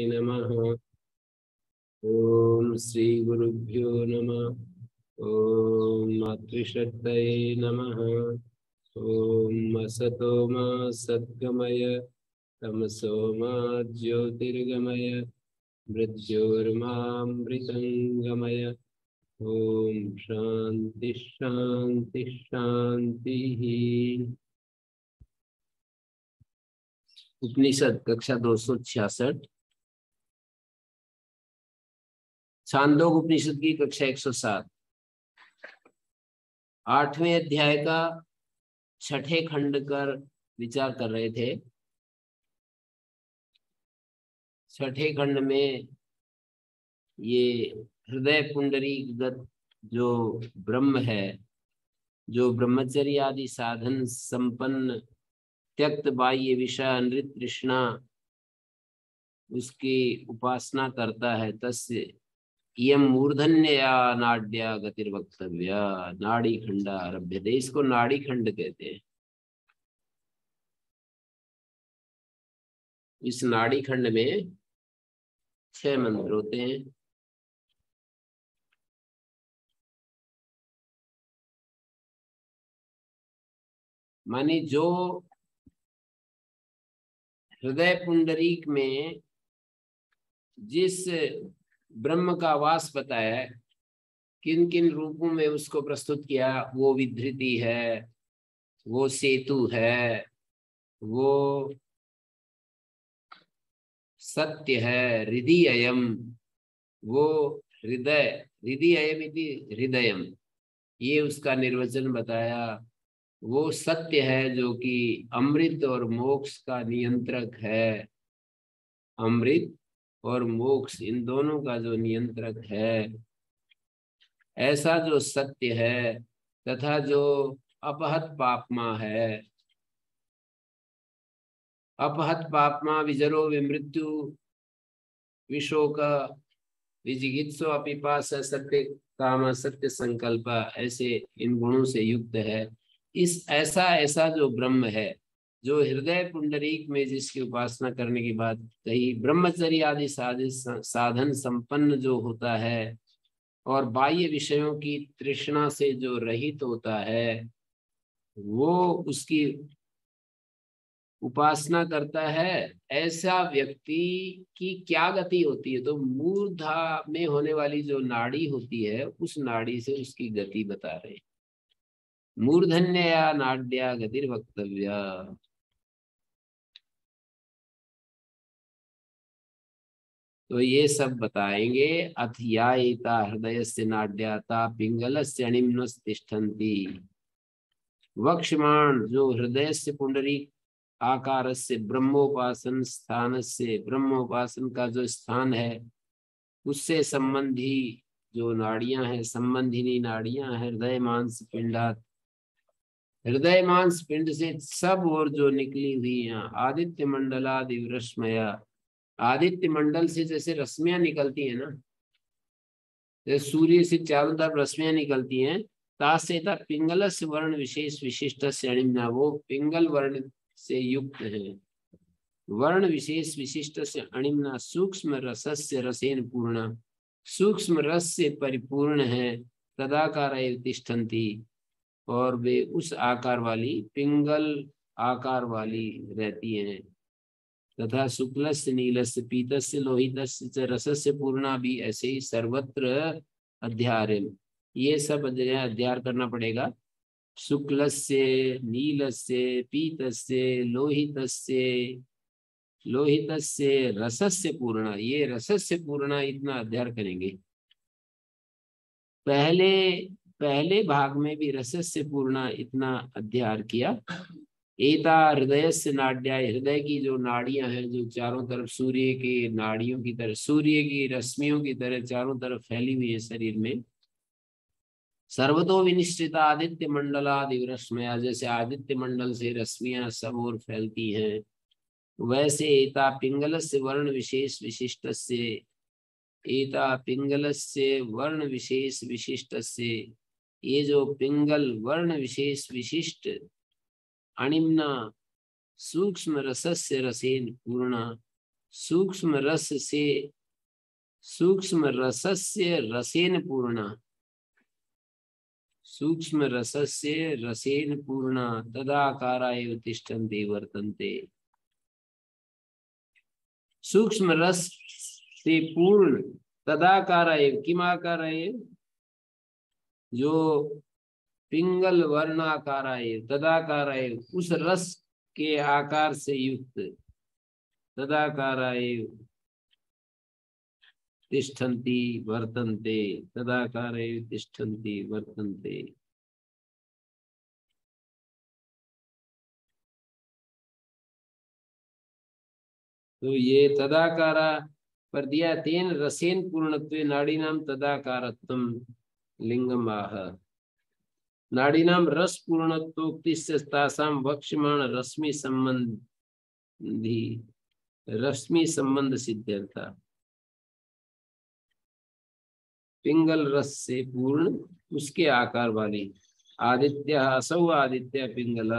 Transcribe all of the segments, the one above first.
नमः। ओम श्री गुरुभ्यो नमः। ओम मातृशक्तये नमः। ओम असतो मा सद्गमय तमसो मा ज्योतिर्गमय मृत्योर्मामृतंगमय। ओम शांति शांति शांति। उपनिषद कक्षा 266 छांदोग उपनिषद की कक्षा 107 8वें अध्याय का 6ठे खंड कर विचार कर रहे थे। 6ठे खंड में ये हृदय पुंडरीकगत जो ब्रह्म है, जो ब्रह्मचर्य आदि साधन संपन्न त्यक्त बाह्य विषय अनृत तृष्णा उसकी उपासना करता है, तस्य इयं मूर्धन्यया नाड्या गतिर्वक्तव्या नाड़ी खंड आरभ्यते। इसको नाड़ी खंड कहते हैं। इस नाड़ी खंड में 6 मंत्र होते हैं। मानी जो हृदय पुंडरीक में जिस ब्रह्म का वास बताया है, किन किन रूपों में उसको प्रस्तुत किया, वो विधृति है, वो सेतु है, वो सत्य है, हृदय अयम, वो हृदय, हृदय अयम इति हृदयम, ये उसका निर्वचन बताया। वो सत्य है जो कि अमृत और मोक्ष का नियंत्रक है। अमृत और मोक्ष इन दोनों का जो नियंत्रक है, ऐसा जो सत्य है, तथा जो अपहत पापमा है। अपहत पापमा विजरो विमृत्यु विशोक विजिगित्सो अपिपास सत्य काम सत्य संकल्प, ऐसे इन गुणों से युक्त है। इस ऐसा जो ब्रह्म है, जो हृदय पुंडरीक में जिसकी उपासना करने की बात कही, ब्रह्मचर्य आदि साधन संपन्न जो होता है और बाह्य विषयों की तृष्णा से जो रहित होता है, वो उसकी उपासना करता है। ऐसा व्यक्ति की क्या गति होती है? तो मूर्धा में होने वाली जो नाड़ी होती है, उस नाड़ी से उसकी गति बता रहे। मूर्धन्यया नाड्या गतिर्वक्तव्या। तो ये सब बताएंगे। अथ यायिता हृदय से नाड्याता पिंगल से अणिम्नस तिष्ठन्ति। वक्षमाण जो हृदय से पुंडरी आकार से ब्रह्मोपासन स्थान से, ब्रह्मोपासन का जो स्थान है उससे संबंधी जो नाड़ियां हैं, संबंधिनी नाड़ियां हैं, हृदय मांस पिंडात, हृदय मांस पिंड से सब और जो निकली हुई हैं, आदित्य मंडलादि रश्मया, आदित्य मंडल से जैसे रश्मियां निकलती है ना, जैसे सूर्य से चारों तरफ रश्मियां निकलती हैं, तासेता पिंगल से वर्ण विशेष विशिष्ट से अणिम्ना, वो पिंगल वर्ण से युक्त है। वर्ण विशेष विशिष्ट से अणिम्ना सूक्ष्म रसस्य रसेन पूर्ण, सूक्ष्म रस से परिपूर्ण है। तदाकार तिष्ठन्ति, और वे उस आकार वाली पिंगल आकार वाली रहती हैं। तथा शुक्लस्य नीलस्य पीतस्य लोहितस्य रसस्य पूर्णा भी ऐसे ही सर्वत्र अध्याय। ये सब अध्याय करना पड़ेगा। शुक्लस्य नीलस्य पीतस्य लोहितस्य, लोहितस्य रसस्य पूर्णा, ये रसस्य पूर्णा इतना अध्ययन करेंगे। पहले भाग में भी रसस्य पूर्णा इतना अध्ययन किया। एता हृदय से नाड्या, हृदय की जो नाड़ियां हैं, जो चारों तरफ सूर्य की नाड़ियों की तरह, सूर्य की रश्मियों की तरह चारों तरफ फैली हुई है शरीर में। सर्वतो विनिश्चित आदित्य मंडलादि रश्मिया, जैसे आदित्य मंडल से रश्मियां सब ओर फैलती हैं, वैसे एता पिंगल से वर्ण विशेष विशिष्ट से, एता पिंगल से वर्ण विशेष विशिष्ट से, ये जो पिंगल वर्ण विशेष विशिष्ट अणिम्ना सूक्ष्म रसस्य रसेन पूर्णा, सूक्ष्म रस से सूक्ष्म रसस्य रसेन पूर्णा, सूक्ष्म रसस्य रसेन पूर्णा तदाकारा एव तिष्ठन्ते वर्तन्ते। सूक्ष्म रस से पूर्ण तदाकारा एव, किम आकारा एव, जो पिंगल वर्णाकारा एव, तदाकारा एव, उस रस के आकार से युक्त, तदाकारा एव तिष्ठन्ति वर्तन्ते, तदाकारा एव तिष्ठन्ति वर्तन्ते। तो ये तदाकारा पर दिया, तेन रसेन पूर्णत्वे नाड़ीनाम तदाकारत्वम लिंगम आह। नाड़ीनाम रस पूर्णत्वोक्तिस्य तासाम वक्ष्यमाण रश्मि संबंधी, रश्मि संबंध सिद्ध्यर्था। पिंगल रस से पूर्ण उसके आकार वाली आदित्य, असौ आदित्य पिंगल,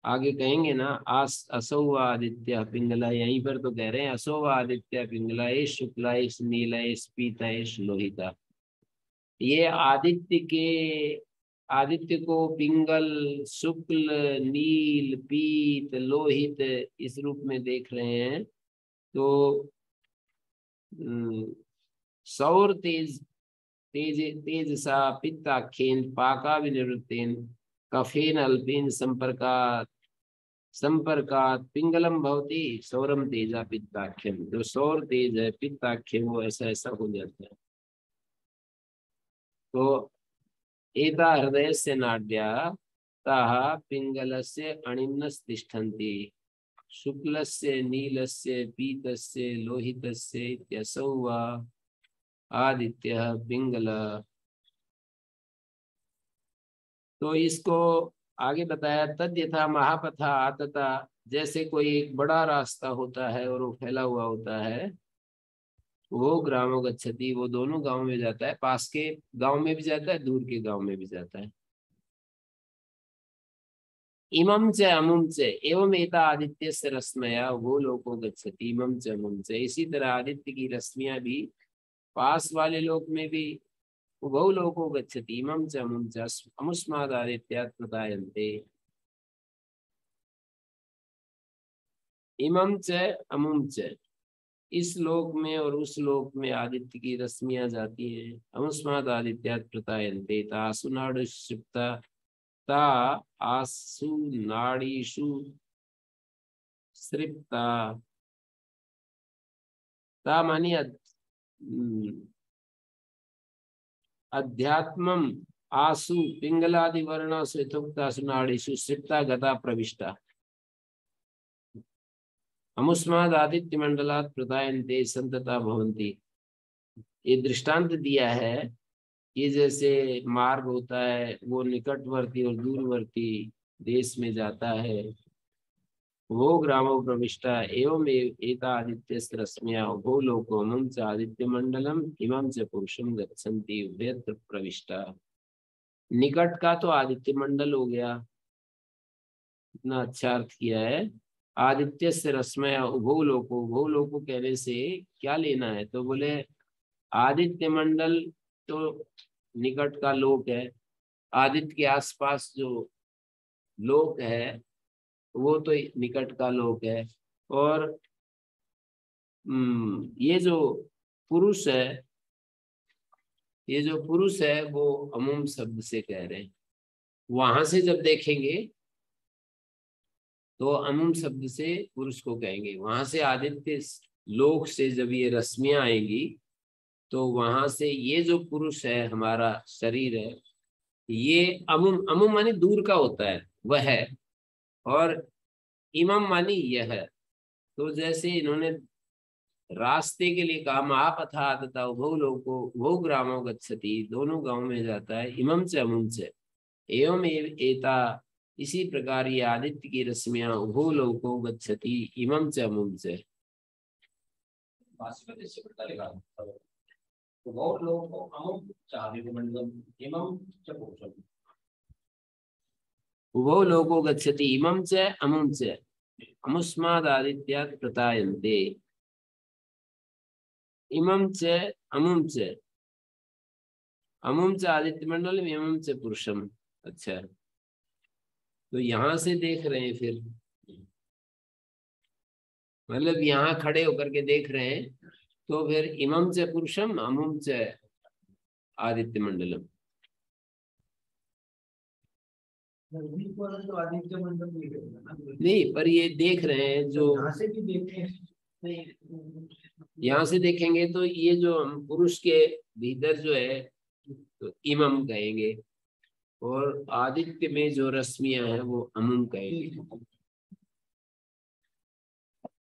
आगे कहेंगे ना, असौ आदित्य पिंगला, यहीं पर तो कह रहे हैं असौ आदित्य पिंगला, एष शुक्ला एष नीला एष पीता एष लोहिता। ये आदित्य को पिंगल, शुक्ल, नील, पीत, लोहित इस रूप में देख रहे हैं। तो सौर तेज तेज सा पित्ताख्येन पाका विनिवृत्तेन कफेन अल्पेन संपर्कात पिंगलम भवति सौरम तेजा पित्ताख्यम। जो सौर तेज है पित्ताख्य, वो ऐसा ऐसा हो जाता है। तो एता हृदय से नाड्या ताः पिंगलस्य अणिन्नस तिष्ठन्ति, शुक्लस्य नीलस्य पीतस्य लोहितस्य इत्यसौ वा आदित्य पिंगल। तो इसको आगे बताया, तद यथा महापथा आतता, जैसे कोई एक बड़ा रास्ता होता है और वो फैला हुआ होता है, वो ग्रामो गच्छति, वो दोनों गांव में जाता है, पास के गांव में भी जाता है, दूर के गांव में भी जाता है। इमं च अमुम च एवं एता आदित्य से रश्मया वो लोको गच्छति, इमं च अमुम च, इसी तरह आदित्य की रश्मियां भी पास वाले लोक में भी उभौ लोको गच्छति, इमं च अमुम च अमुष्माद् आदित्यात् प्रदायन्ते। इमं च अमुम च, इस लोक में और उस लोक में आदित्य की रश्मियां जाती हैं। अमुष्माद् आदित्यात् प्रदायन्ते तासु नाडुषुप्ता, ता आसु नाड़ीषु सृप्ता, ता मानी अध्यात्मम आसु पिंगलादि वर्णासु यथोक्तासु नाड़ीषु सृप्ता गता प्रविष्टा। अमुष्माद् आदित्य मंडलात् प्रदायन्ते संतता भवन्ति। ये दृष्टांत दिया है कि जैसे मार्ग होता है, वो निकटवर्ती और दूरवर्ती देश में जाता है, वो ग्रामो प्रविष्टा एवं एता आदित्य रश्मिया उभो लोको इमं च आदित्य मंडलम इमं च पुरुषम गच्छन्ति उभयत्र प्रविष्टा। निकट का तो आदित्य मंडल हो गया, इतना अच्छा अर्थ किया है। आदित्य से रश्मया उभो लोको कहने से क्या लेना है, तो बोले आदित्य मंडल तो निकट का लोक है, आदित्य के आसपास जो लोक है वो तो निकट का लोक है, और ये जो पुरुष है, ये जो पुरुष है वो अमुम शब्द से कह रहे हैं। वहां से जब देखेंगे तो अमुम शब्द से पुरुष को कहेंगे, वहां से आदित्य लोक से जब ये रश्मियां आएंगी तो वहां से ये जो पुरुष है, हमारा शरीर है, ये अमुम, अमुम मानी दूर का होता है वह है, और इमम मानी यह है। तो जैसे इन्होंने रास्ते के लिए कहा, महापथा आतता उभौ लोको उभौ ग्रामो गच्छति, दोनों गांव में जाता है, इमम च अमुम च एवं एता, इसी प्रकार ये आदित्य की रश्मियां उभौ लोको गच्छति इमम च अमुम च। उभौ लोको गच्छति इमं च अमुं च अमुष्माद् आदित्यात् प्रतायन्ते। इमं च अमुम च, अमुम च आदित्य मंडलम इमं च पुरुषम। अच्छा, तो यहां से देख रहे हैं फिर, मतलब यहाँ खड़े होकर के देख रहे हैं, तो फिर इमं च पुरुषम अमुम च आदित्य मंडलम। तो आदित्य मंडल नहीं, पर ये देख रहे हैं जो यहाँ से भी देखें, यहाँ से देखेंगे तो ये जो हम पुरुष के भीतर जो है तो इमम कहेंगे, और आदित्य में जो रश्मियां हैं वो अमुम कहेंगे।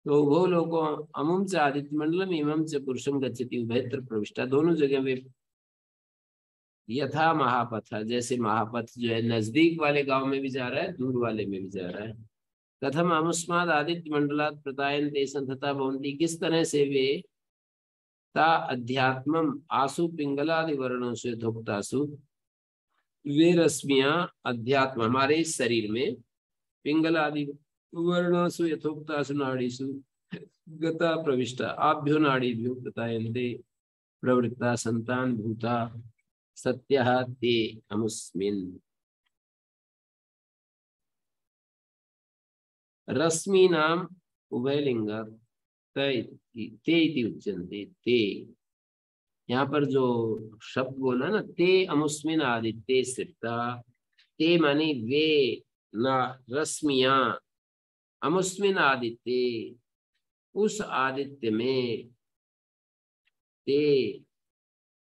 तो वो लोगों अमुम से आदित्य मंडलम इमम से पुरुषम गच्छति उभयत्र प्रविष्टा, दोनों जगह वे यथा महापथ, जैसे महापथ जो है नजदीक वाले गांव में भी जा रहा है, दूर वाले में भी जा रहा है। कथम अमुस्माद आदित्य मंडलात प्रतायन्ते संतता भवन्ति, किस तरह से वे ता अध्यात्मम आसु पिंगलादि वर्णों से धुक्तासु, वे रश्मियां अध्यात्म हमारे इस शरीर में पिंगलादि वर्णासु यथोक्तासु नाड़ीसु गता प्रविष्टा आभ्यो नाड़ीभ्यो प्रतायन्ते प्रवृत्ता संतान भूता सत्यः ते अमुस्मिन्। रश्मीनाम उभयलिंग ते इति उच्यन्ते। ते यहाँ पर जो शब्द बोला ना, ते अमुस्मिन आदित्य सृप्ता, ते मानी वे न रश्मियां, अमुस्मिन आदित्य उस आदित्य में, ते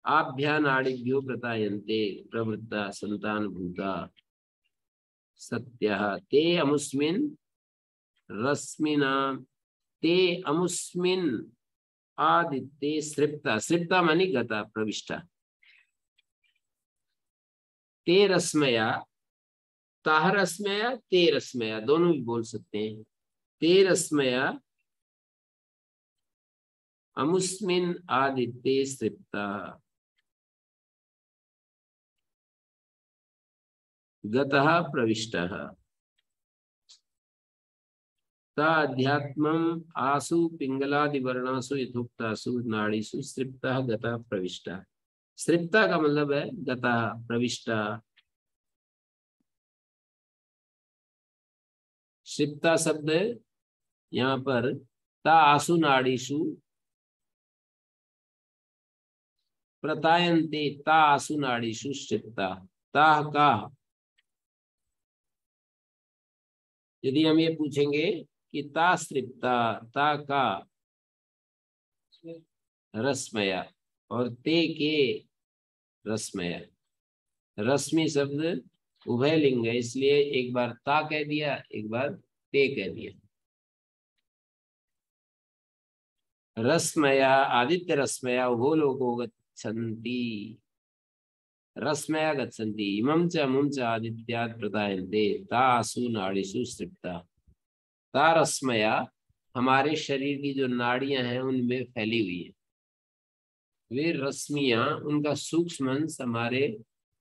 आभ्या नाड़ीभ्यो प्रतायन्ते प्रवृत्ता संतान भूता सत्यः ते अमुस्मिन रश्मिना, ते अमुस्मिन आदित्य सृप्ता, सृप्ता मानी गता प्रविष्टा, ते रश्मया, ताह रश्मया ते रश्मया दोनों भी बोल सकते हैं। ते रश्मया अमुस्मिन आदित्य सृप्ता गतः प्रविष्टः ता अध्यात्मम आसु पिंगलादि वर्णासु यथोक्तासु नाड़ीसु सृप्तः गतः प्रविष्टः। सृप्ता का मतलब है गतः प्रविष्टा। सृप्ता शब्द यहाँ पर ता आसु नाड़ीसु प्रतायन्ते, ता आसु नाड़ीसु सृप्ता, ताह का, यदि हम ये पूछेंगे कि ता सृप्ता, ता का रश्मया और ते के रश्मया, रश्मि शब्द उभय लिंग है, इसलिए एक बार ता कह दिया, एक बार ते कह दिया। रश्मया आदित्य रश्मया उभो लोको गच्छन्ति, रश्मया गच्छन्ति इमं च अमुं च आदित्यात् प्रतायन्ते तासु नाड़ीसु सृप्ता। ता रश्मया हमारे शरीर की जो नाड़ियां हैं उनमें फैली हुई है, वे रश्मियां उनका सूक्ष्म अंश हमारे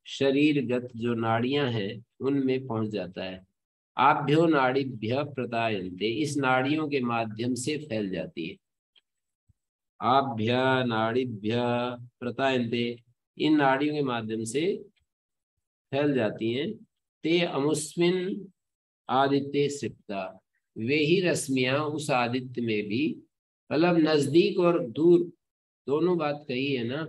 शरीरगत जो नाड़ियां हैं उनमें पहुंच जाता है। आभ्यो नाड़ीभ्य प्रतायन्ते, इस नाड़ियों के माध्यम से फैल जाती है। आभ्य नाड़ीभ्य प्रतायन्ते, इन नाड़ियों के माध्यम से फैल जाती हैं। ते अमुस्मिन आदित्य सृप्ता, वे ही रश्मियां उस आदित्य में भी, मतलब नजदीक और दूर दोनों बात कही है ना,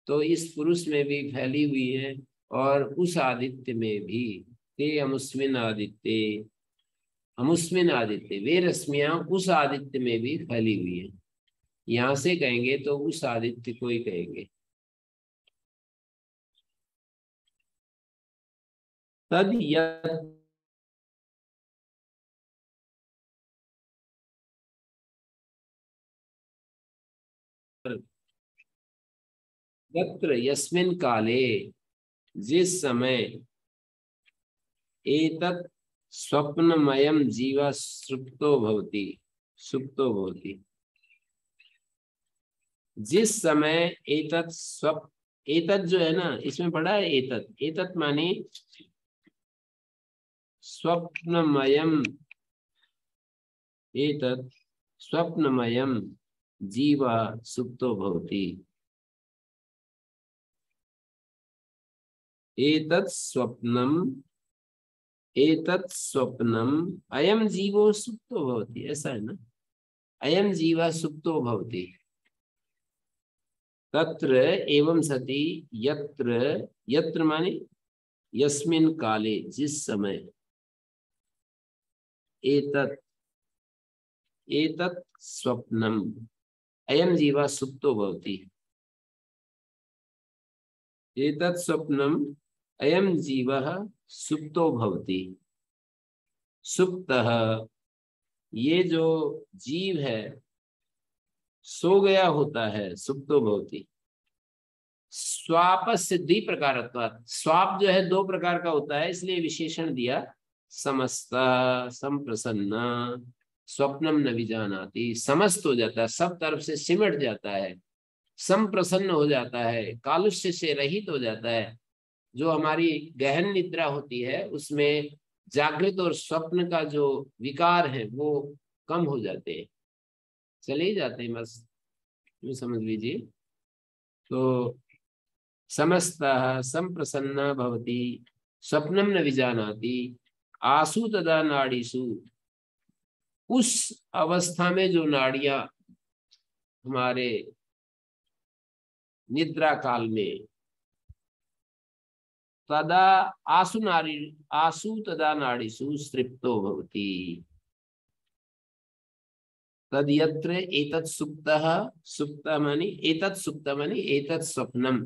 तो इस पुरुष में भी फैली हुई है और उस आदित्य में भी। ते अमुस्मिन आदित्य, अमुस्मिन आदित्य वे रश्मियां उस आदित्य में भी फैली हुई है। यहां से कहेंगे तो उस आदित्य को ही कहेंगे। तद यत्र यस्मिन काले, जिस समय एतत् स्वप्नमयम जीवा सुप्तो भवति, सुप्तो भवति, जिस समय एतत् स्वप्न, एतत् जो है ना इसमें पढ़ा है एतत्, एतत् माने स्वप्नमयम, एतत् स्वप्नमयम जीवा सुप्तो भवति। एतत् स्वप्नम अयम जीवो सुप्तो भवति, ऐसा है ना, अयम जीवा सुप्तो भवति। तत्र एवं सति यत्र, यत्र माने यस्मिन् काले, जिस समय, एतत् एतत् स्वप्नम अयम जीवा सुप्तो भवति। एतत् स्वप्नम अयम जीवः सुप्तो भवति। सुप्तः, ये जो जीव है सो गया होता है, सुप्तो भवति। स्वापस्य द्विप्रकारत्वात्, स्वाप जो है दो प्रकार का होता है, इसलिए विशेषण दिया। समस्त संप्रसन्न स्वप्नम न विजानाति, समस्त हो जाता है, सब तरफ से सिमट जाता है, संप्रसन्न हो जाता है, कालुष्य से रहित हो जाता है। जो हमारी गहन निद्रा होती है उसमें जागृत और स्वप्न का जो विकार है वो कम हो जाते हैं, चले ही जाते हैं, बस ये समझ लीजिए। तो समस्तः संप्रसन्न भवति स्वप्नम न विजानाति आसु तदा नाड़ीसु, उस अवस्था में जो नाड़ियां हमारे निद्रा काल में, तदा आसु तदा नाड़ीसु तृप्तो भवति। तद यत्र एतत् सुप्तः, सुप्त मानी एतत् सुप्त मानी एतत् स्वप्नम,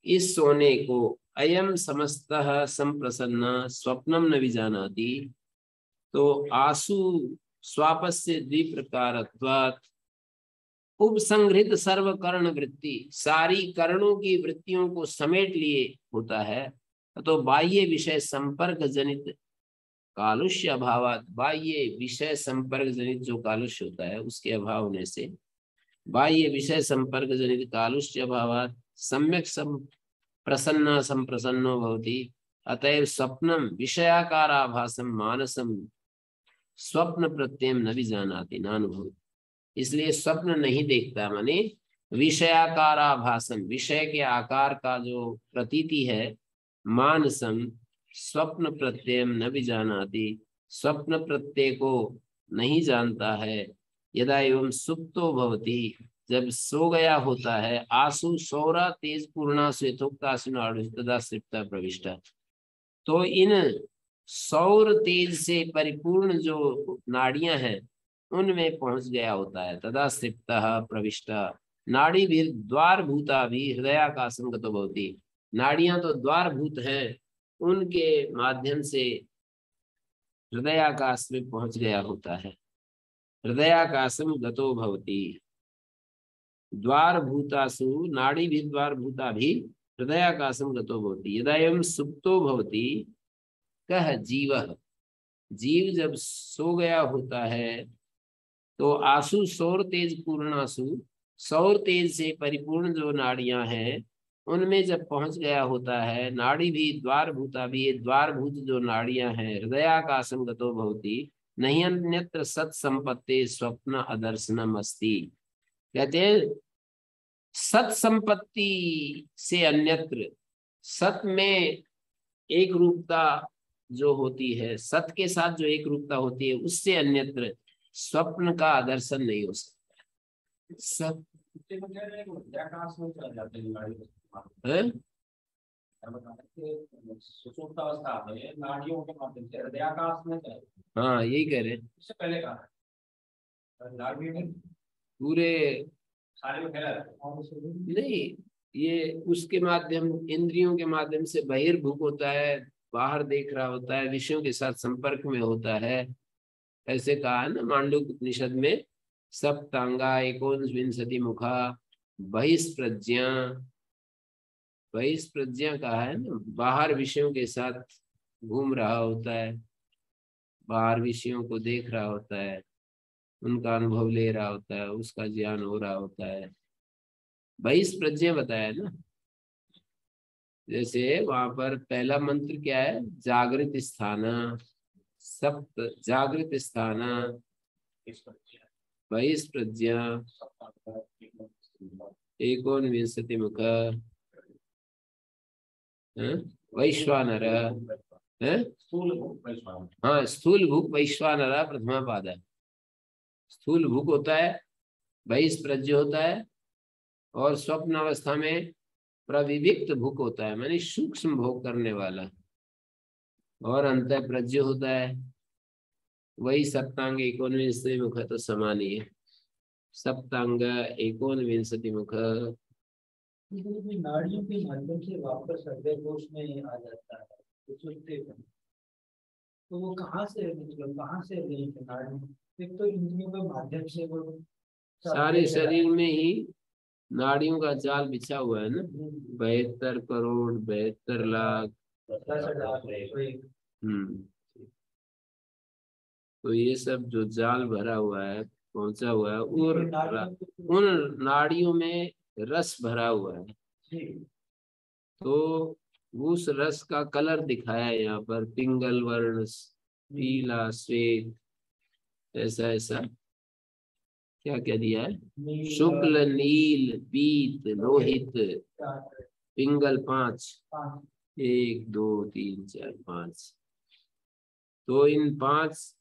इस सोने को, अयम समस्तः संप्रसन्न स्वप्नम न विजानाति, तो आसु स्वापस्य द्विप्रकारत्वात् उपसंहृत सर्व कर्ण वृत्ति, सारी कर्णों की वृत्तियों को समेट लिए होता है। तो बाह्य विषय संपर्क जनित कालुष्य अभावात, बाह्य विषय संपर्क जनित जो कालुष्य होता है उसके अभाव होने से, बाह्य विषय संपर्क जनित कालुष्य अभावात सम्यक प्रसन्न संप्रसन्नो भवति। अतएव स्वप्नम विषयाकाराभासम मानसम स्वप्न प्रत्यय न विजानाति नानुभूति, इसलिए स्वप्न नहीं देखता, माने विषयाकाराभासम, विषय के आकार का जो प्रतीति है, मानसम स्वप्न प्रत्यय न विजानाति, स्वप्न प्रत्यय को नहीं जानता है। यदा एवं सुप्तो भवति, जब सो गया होता है, आसु सौरा तेज पूर्णा श्वेतोक्तासु नाड़ु तदा सृप्ता प्रविष्टा, तो इन सौर तेज से परिपूर्ण जो नाड़ियां हैं उनमें पहुंच गया होता है। तदा सृप्तः प्रविष्टा नाड़ी भी द्वार भूता भी हृदयाकाशम गतो भवति, नाड़ियां तो द्वार भूत हैं, उनके माध्यम से हृदयाकाश में पहुंच गया होता है। हृदयाकाशम गतो भवति, द्वार भूतासु नाड़ी भी द्वार भूता भी हृदयाकाशम गतो भवति। यदा एवं सुप्तो भवति कह जीवः, जीव जब सो गया होता है तो आसु सौर तेज पूर्णासु, सौर तेज से परिपूर्ण जो नाड़ियां हैं उनमें जब पहुंच गया होता है, नाड़ी भी द्वार भूता भी, ये द्वार भूत जो नाड़ियां हैं, हृदयाकाशम गतो भवति नहीं अन्यत्र सत संपत्ति स्वप्न अदर्शनम अस्ति। कहते हैं सत संपत्ति से अन्यत्र, सत में एक रूपता जो होती है, सत के साथ जो एक रूपता होती है, उससे अन्यत्र स्वप्न का दर्शन नहीं हो सकता। सब है सुषुप्तावस्था में नाड़ियों के माध्यम से हृदयाकाश में, हाँ यही कह रहे हैं, इससे पहले कहा पूरे सारे में नहीं, ये उसके माध्यम, इंद्रियों के माध्यम से बहिर्मुख होता है, बाहर देख रहा होता है, विषयों के साथ संपर्क में होता है। ऐसे कहा है ना मांडुक्य उपनिषद में, सप्तांगा एकोनविंशति मुखा बहिष्प्रज्ञा, बहिष्प्रज्ञा कहा है ना, बाहर विषयों के साथ घूम रहा होता है, बाहर विषयों को देख रहा होता है, उनका अनुभव ले रहा होता है, उसका ज्ञान हो रहा होता है, बहिष्प्रज्ञा बताया ना। जैसे वहां पर पहला मंत्र क्या है, जागृत स्थान, सप्त जागृत स्थान, बहिस् प्रज्ञा एकोनविंशति मुख वैश्वानर। हाँ, स्थूल भूक वैश्वानर प्रथमा पाद है। स्थूल भूक होता है, बहिष्प्रज्ञ होता है, और स्वप्न अवस्था में प्रविविक्त भूक होता है, मानी सूक्ष्म भोग करने वाला, और अंतः प्रज्ञ होता है। वही सप्तांग एकोनविंशति मुख तो समान ही है। सप्तांग एकोनविंशति मुख नाड़ियों के माध्यम से वापस हृदय कोश में आ जाता है तो वो कहाँ से, मतलब कहाँ से नाड़ी? एक तो इंद्रियों के माध्यम से वो सारे शरीर में ही नाड़ियों का जाल बिछा हुआ है ना, 72 करोड़ 72 लाख। तो ये सब जो जाल भरा हुआ है, पहुंचा हुआ है, और उन नाड़ियों में रस भरा हुआ है। तो उस रस का कलर दिखाया है यहाँ पर, पिंगल वर्ण, पीला, श्वेत, ऐसा ऐसा क्या क्या दिया है, शुक्ल, नील, पीत, लोहित, पिंगल 5, 1 2 3 4 5। तो इन 5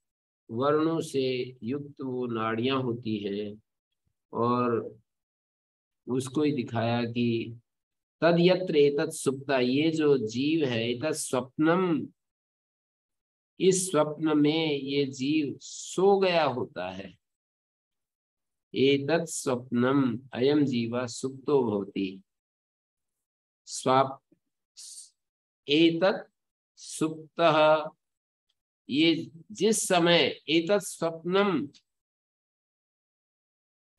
वर्णों से युक्त वो नाड़ियां होती हैं, और उसको ही दिखाया कि तद यत्र एतत् सुप्ता, ये जो जीव है, एतत् स्वप्नम, इस स्वप्न में ये जीव सो गया होता है। एतत् स्वप्नम अयम जीवा सुप्तो भवति। स्वाप एतत् सुप्तः, ये जिस समय, एतत् स्वप्नम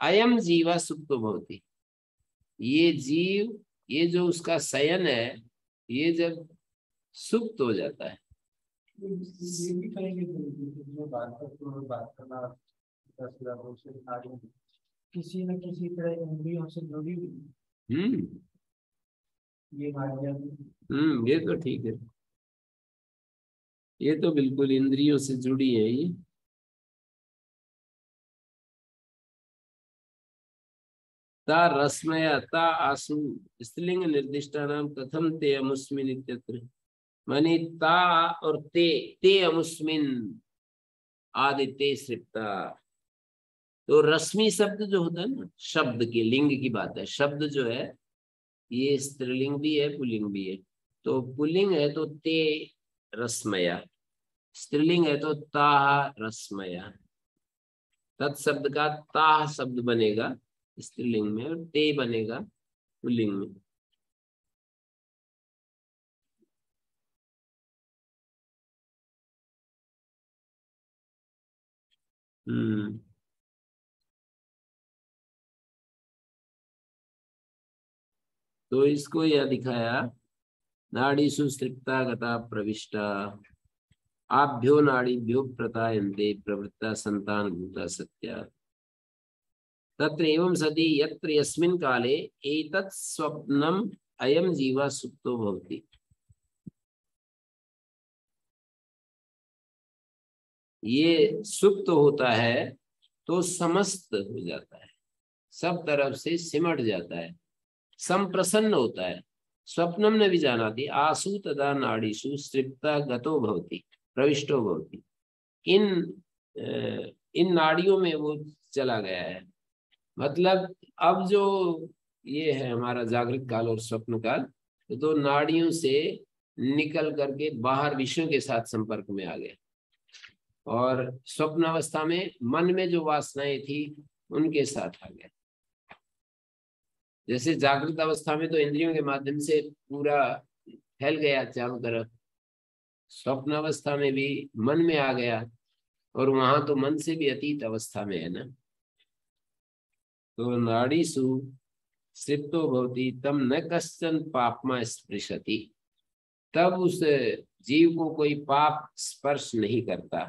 अयम जीवा सुप्तो भवति, ये जीव, ये जो उसका शयन है, ये जब सुप्त हो जाता है। ये भी कहेंगे जो बात करना किसी न किसी तरह इंद्रियों से जुड़ी हुई ये नाड़ियां। ये तो ठीक है, ये तो बिल्कुल इंद्रियों से जुड़ी है ये। ता रश्मया ता आसु स्त्रीलिंग निर्दिष्टानाम कथम ते अमुस्मिन इत्यत्र, माने ता और ते अमुस्मिन आदित्य सृप्ता। तो रश्मि शब्द जो होता है ना, शब्द के लिंग की बात है। शब्द जो है ये स्त्रीलिंग भी है, पुल्लिंग भी है। तो पुल्लिंग है तो ते रश्मया, स्त्रीलिंग है तो ताह रश्मया। तत्शब्द का ताह शब्द बनेगा स्त्रीलिंग में, और ते बनेगा पुल्लिंग में। तो इसको यह दिखाया, नाड़ी सुसृप्ता गता प्रविष्टा आभ्यो नाड़ीभ्यो प्रतायन्ते प्रवृत्ता संतान भूता सत्या। तत्र एवं सदी यत्र यस्मिन् काले एतत् स्वप्नम अयम जीवा सुप्तो भवति। ये सुप्त होता है तो समस्त हो जाता है, सब तरफ से सिमट जाता है, संप्रसन्न होता है। स्वप्नम ने भी जाना थी, आसु तदा नाड़ीषु सृप्ता गतो भवति प्रविष्टो भवति। इन नाड़ियों में वो चला गया है। मतलब अब जो ये है हमारा जागृत काल और स्वप्न काल, तो नाड़ियों से निकल करके बाहर विषयों के साथ संपर्क में आ गया, और स्वप्न अवस्था में मन में जो वासनाएं थी उनके साथ आ गया। जैसे जागृत अवस्था में तो इंद्रियों के माध्यम से पूरा फैल गया चारों तरफ, स्वप्न अवस्था में भी मन में आ गया, और वहां तो मन से भी अतीत अवस्था में है ना। तो नाड़ीषु सिप्तो भवति तम न कश्चन पापमा स्पृशति, तब उस जीव को कोई पाप स्पर्श नहीं करता।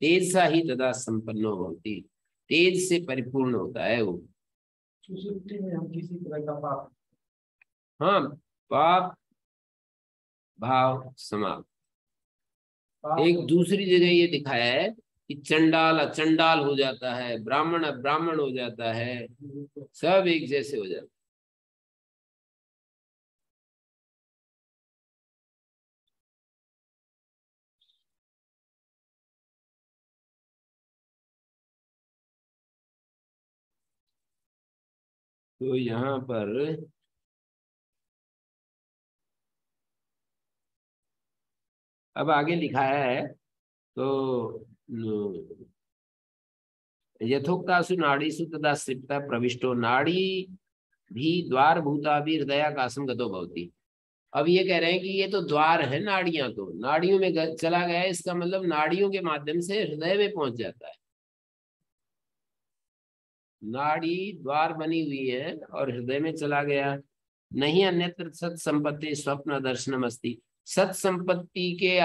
तेजसा ही तदा संपन्नो भवति, तेज से परिपूर्ण होता है वो। सुसुप्ति में हम किसी तरह का पाप, हाँ, पाप भाव समाप्त। एक दूसरी जगह ये दिखाया है कि चंडाल अचंडाल हो जाता है, ब्राह्मण अब्राह्मण हो जाता है, सब एक जैसे हो जाते। तो यहाँ पर अब आगे लिखा है, तो यथोक्तासु नाड़ीसु तदा सिप्ता प्रविष्टो नाड़ी भी द्वार भूताभि हृदयाकाशम गतो भवति। अब ये कह रहे हैं कि ये तो द्वार है, नाड़ियां तो नाड़ियों में चला गया है, इसका मतलब नाड़ियों के माध्यम से हृदय में पहुंच जाता है। नाड़ी द्वार बनी हुई है और हृदय में चला गया। नहीं अन्यत्र सत संपत्ति स्वप्न दर्शनम अस्ति। सत संपत्ति के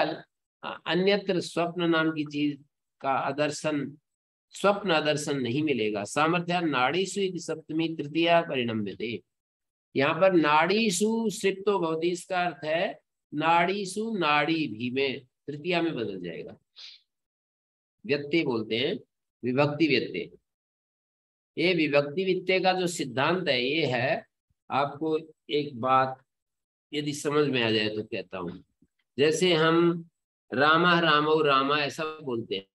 अन्यत्र स्वप्न नाम की चीज का अदर्शन, स्वप्न अदर्शन नहीं मिलेगा। सामर्थ्य नाड़ीसु इति सप्तमी तृतीया परिणम्यते। यहाँ पर नाड़ीसु सिप्तो भवति, इसका अर्थ है नाड़ीसु नाड़ी भी में तृतीया में बदल जाएगा। व्यत्यय बोलते हैं, विभक्ति व्यत्यय। ये विभक्ति व्यत्यय का जो सिद्धांत है ये है, आपको एक बात यदि समझ में आ जाए तो कहता हूं। जैसे हम रामा रामो रामा ऐसा बोलते हैं,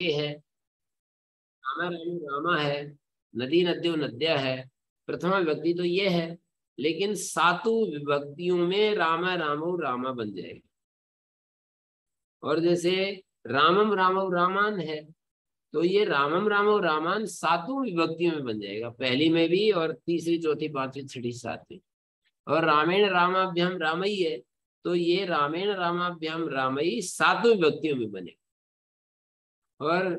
ये है रामा रामो रामा है, नदी नद्यो नद्या है, प्रथमा विभक्ति तो ये है। लेकिन सातों विभक्तियों में रामा रामो रामा बन जाएगा। और जैसे रामम रामो रामान है, तो ये रामम रामो रामान सातों विभक्तियों में बन जाएगा, पहली में भी और तीसरी चौथी पांचवी छठी सातवीं। और रामेण रामाभ्याम रामई है, तो ये रामेण रामाभ्याम रामई सातों विभक्तियों में बने। और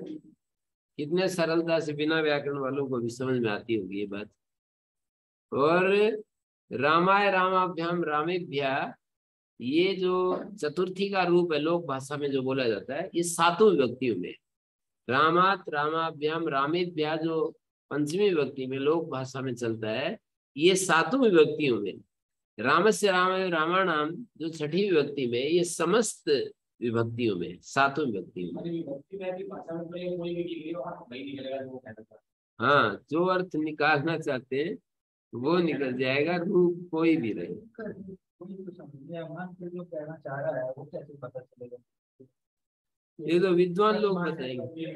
कितने सरलता से बिना व्याकरण वालों को भी समझ में आती होगी ये बात। और रामाय रामाभ्याम रामेभ्या, ये जो चतुर्थी का रूप है लोक भाषा में जो बोला जाता है, ये सातों विभक्तियों में। रामात रामाभ्याम रामेभ्या जो पंचमी विभक्ति में लोक भाषा में चलता है, ये सातों विभक्तियों में। रामस्य राम रामाणाम जो छठी विभक्ति में, ये समस्त विभक्तियों में, सातों विभक्तियों में। हाँ, जो अर्थ निकालना चाहते हैं वो निकल जाएगा, रूप कोई भी रहे। जो कहना चाह रहा है वो कैसे पता चलेगा? ये तो विद्वान लोग बताएंगे।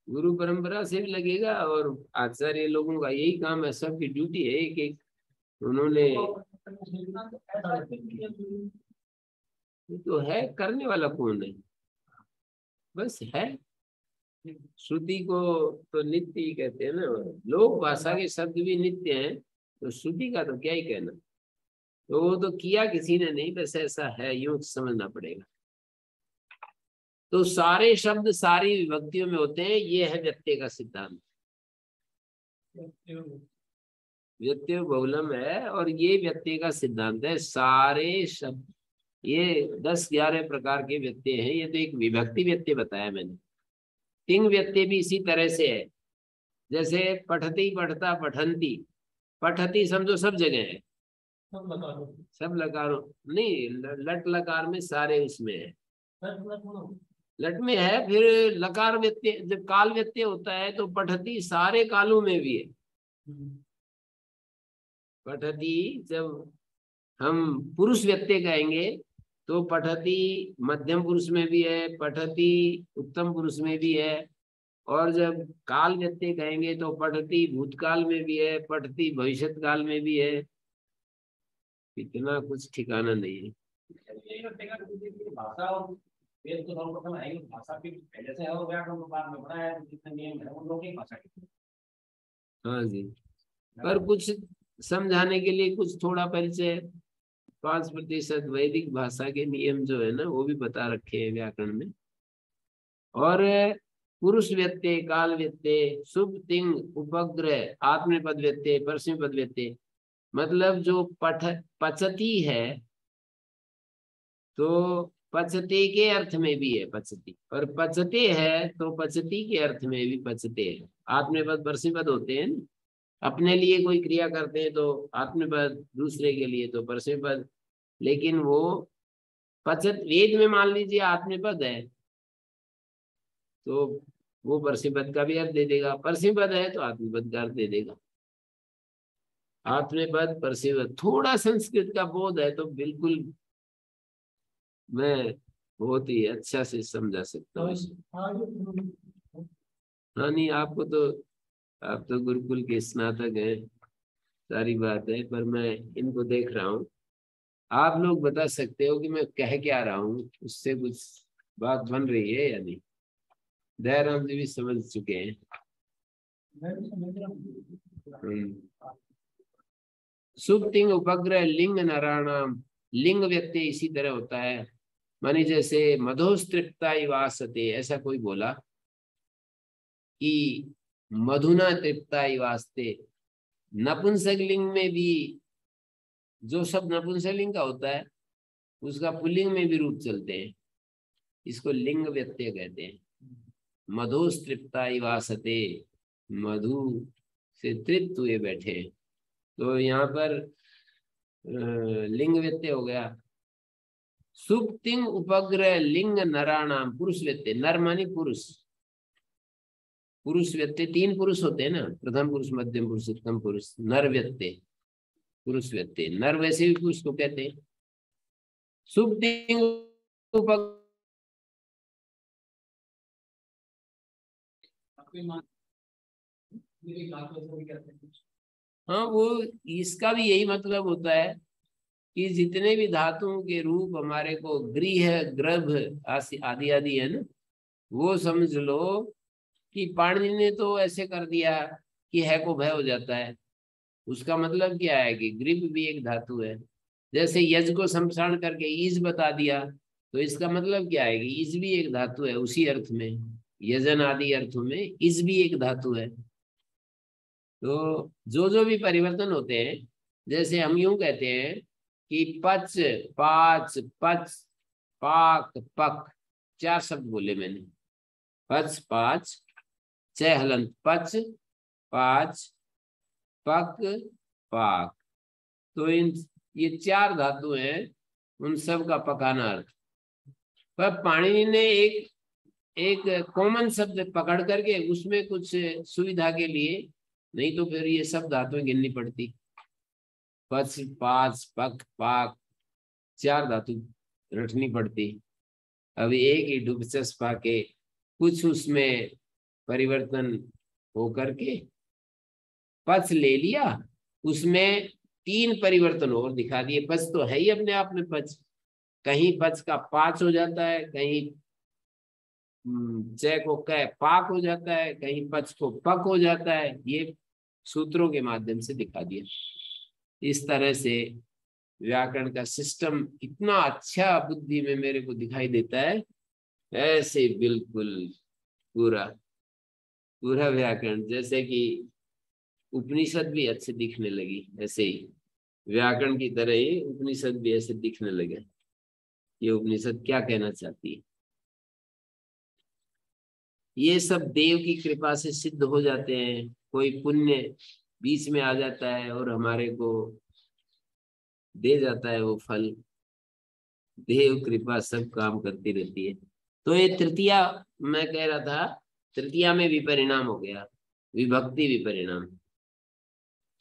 गुरु परंपरा से भी लगेगा, और आचार्य लोगों का यही काम है, सबकी ड्यूटी है एक एक उन्होंने तो है, करने वाला कौन है, बस है। श्रुति को तो नित्य ही कहते हैं ना, लोक भाषा के शब्द भी नित्य हैं, तो श्रुति का तो क्या ही कहना। तो वो तो किया किसी ने नहीं, बस ऐसा है, यूं समझना पड़ेगा। तो सारे शब्द सारी विभक्तियों में होते हैं, ये है व्यत्यय का सिद्धांत। व्यत्यय बहुलम है और ये व्यत्यय का सिद्धांत है। सारे शब्द, ये 10-11 प्रकार के व्यत्यय हैं। ये तो एक विभक्ति व्यत्यय बताया मैंने। तिंग व्यत्यय भी इसी तरह से है। जैसे पठती पठता पठंती, पठती समझो सब जगह है, सब लकारों नहीं, लट लकार में सारे उसमें है, लट में है। फिर लकार व्यत्यय, जब काल व्यत्यय होता है तो पठती सारे कालों में भी है। पठती जब हम पुरुष व्यत्यय कहेंगे तो पठती मध्यम पुरुष में भी है, पठती उत्तम पुरुष में भी है। और जब काल व्यत्यय कहेंगे तो पठती भूतकाल में भी है, पठती भविष्यत काल में भी है। इतना कुछ ठिकाना नहीं है। हाँ जी, पर कुछ समझाने के लिए कुछ थोड़ा परिचय, 5% वैदिक भाषा के नियम जो है ना वो भी बता रखे हैं व्याकरण में। और पुरुष व्यत्यय, काल व्यत्यय, शुभ तिंग उपग्रह, आत्मपद व्यत्यय, परस्मै पद व्यत्यय, मतलब जो पचती है तो पचते के अर्थ में भी है पचती, और पचते है तो पचती के अर्थ में भी पचते है। आत्मनेपद परस्मैपद होते हैं ना, अपने लिए कोई क्रिया करते हैं तो आत्मनेपद, दूसरे के लिए तो परस्मैपद। लेकिन वो पचत वेद में मान लीजिए आत्मनेपद है तो वो परस्मैपद का भी अर्थ दे देगा, परस्मैपद है तो आत्मनेपद का अर्थ दे देगा। आत्मनेपद परस्मैपद, थोड़ा संस्कृत का बोध है तो बिल्कुल मैं बहुत ही अच्छा से समझा सकता हूँ इसको। हाँ नहीं, आपको तो, आप तो गुरुकुल के स्नातक हैं, सारी बात है, पर मैं इनको देख रहा हूँ। आप लोग बता सकते हो कि मैं कह क्या रहा हूँ, उससे कुछ बात बन रही है या नहीं? दयाराम जी भी समझ चुके हैं। सुप्तिंग उपग्रह लिंग नारायणाम, लिंग व्यक्ति इसी तरह होता है। मानी जैसे मधोस्तृप्ता वासते, ऐसा कोई बोला कि मधुना तृप्ता वास्ते, नपुंसक लिंग में भी जो शब्द नपुंसक लिंग का होता है उसका पुल्लिंग में भी रूप चलते हैं, इसको लिंग व्यत्यय कहते हैं। मधुस्तृप्ता वासते, मधु से तृप्त हुए बैठे, तो यहाँ पर लिंग व्यत्यय हो गया। सुप्तिंग उपग्रह लिंग नराणाम, पुरुष व्यत्यय, नर मानी पुरुष, पुरुष व्यत्यय, तीन पुरुष होते हैं ना, प्रथम पुरुष, मध्यम पुरुष, उत्तम पुरुष, नर व्यत्यय, पुरुष व्यत्यय, नर वैसे भी पुरुष को कहते हैं। सुप्तिंग उपग्रह, हाँ वो, इसका भी यही मतलब होता है कि जितने भी धातुओं के रूप हमारे को गृह, गर्भ आदि आदि है ना, वो समझ लो कि पाणिनि ने तो ऐसे कर दिया कि है को भय हो जाता है। उसका मतलब क्या है कि ग्रीब भी एक धातु है। जैसे यज को संप्रसारण करके ईज बता दिया, तो इसका मतलब क्या है कि ईज भी एक धातु है, उसी अर्थ में, यजन आदि अर्थों में ईज भी एक धातु है। तो जो भी परिवर्तन होते हैं, जैसे हम यूं कहते हैं कि पच, पाच, पच, पाक, पक, चार शब्द बोले मैंने, पच, पाच, छह हलंत, पच, पाच, पक, पाक। तो इन, ये चार धातु हैं, उन सब का पकाना अर्थ। पर पाणिनि ने एक एक कॉमन शब्द पकड़ करके उसमें कुछ सुविधा के लिए, नहीं तो फिर ये सब धातुएं गिननी पड़ती, पच, पाच, पक, पाक, चार धातु रटनी पड़ती। अब एक ही डुबचस पाके कुछ उसमें परिवर्तन हो करके पच ले लिया, उसमें तीन परिवर्तन और दिखा दिए। पच तो है ही अपने आप में पच, कहीं पच का पाच हो जाता है, कहीं जय को कह पाक हो जाता है, कहीं पच को पक हो जाता है। ये सूत्रों के माध्यम से दिखा दिया। इस तरह से व्याकरण का सिस्टम इतना अच्छा बुद्धि में मेरे को दिखाई देता है, ऐसे बिल्कुल पूरा पूरा व्याकरण, जैसे कि उपनिषद भी अच्छे दिखने लगी, ऐसे ही व्याकरण की तरह ही उपनिषद भी ऐसे दिखने लगे। ये उपनिषद क्या कहना चाहती है, ये सब देव की कृपा से सिद्ध हो जाते हैं। कोई पुण्य बीच में आ जाता है और हमारे को दे जाता है वो फल। देव कृपा सब काम करती रहती है। तो ये तृतीया, मैं कह रहा था तृतीया में विपरिणाम हो गया, विभक्ति विपरिणाम।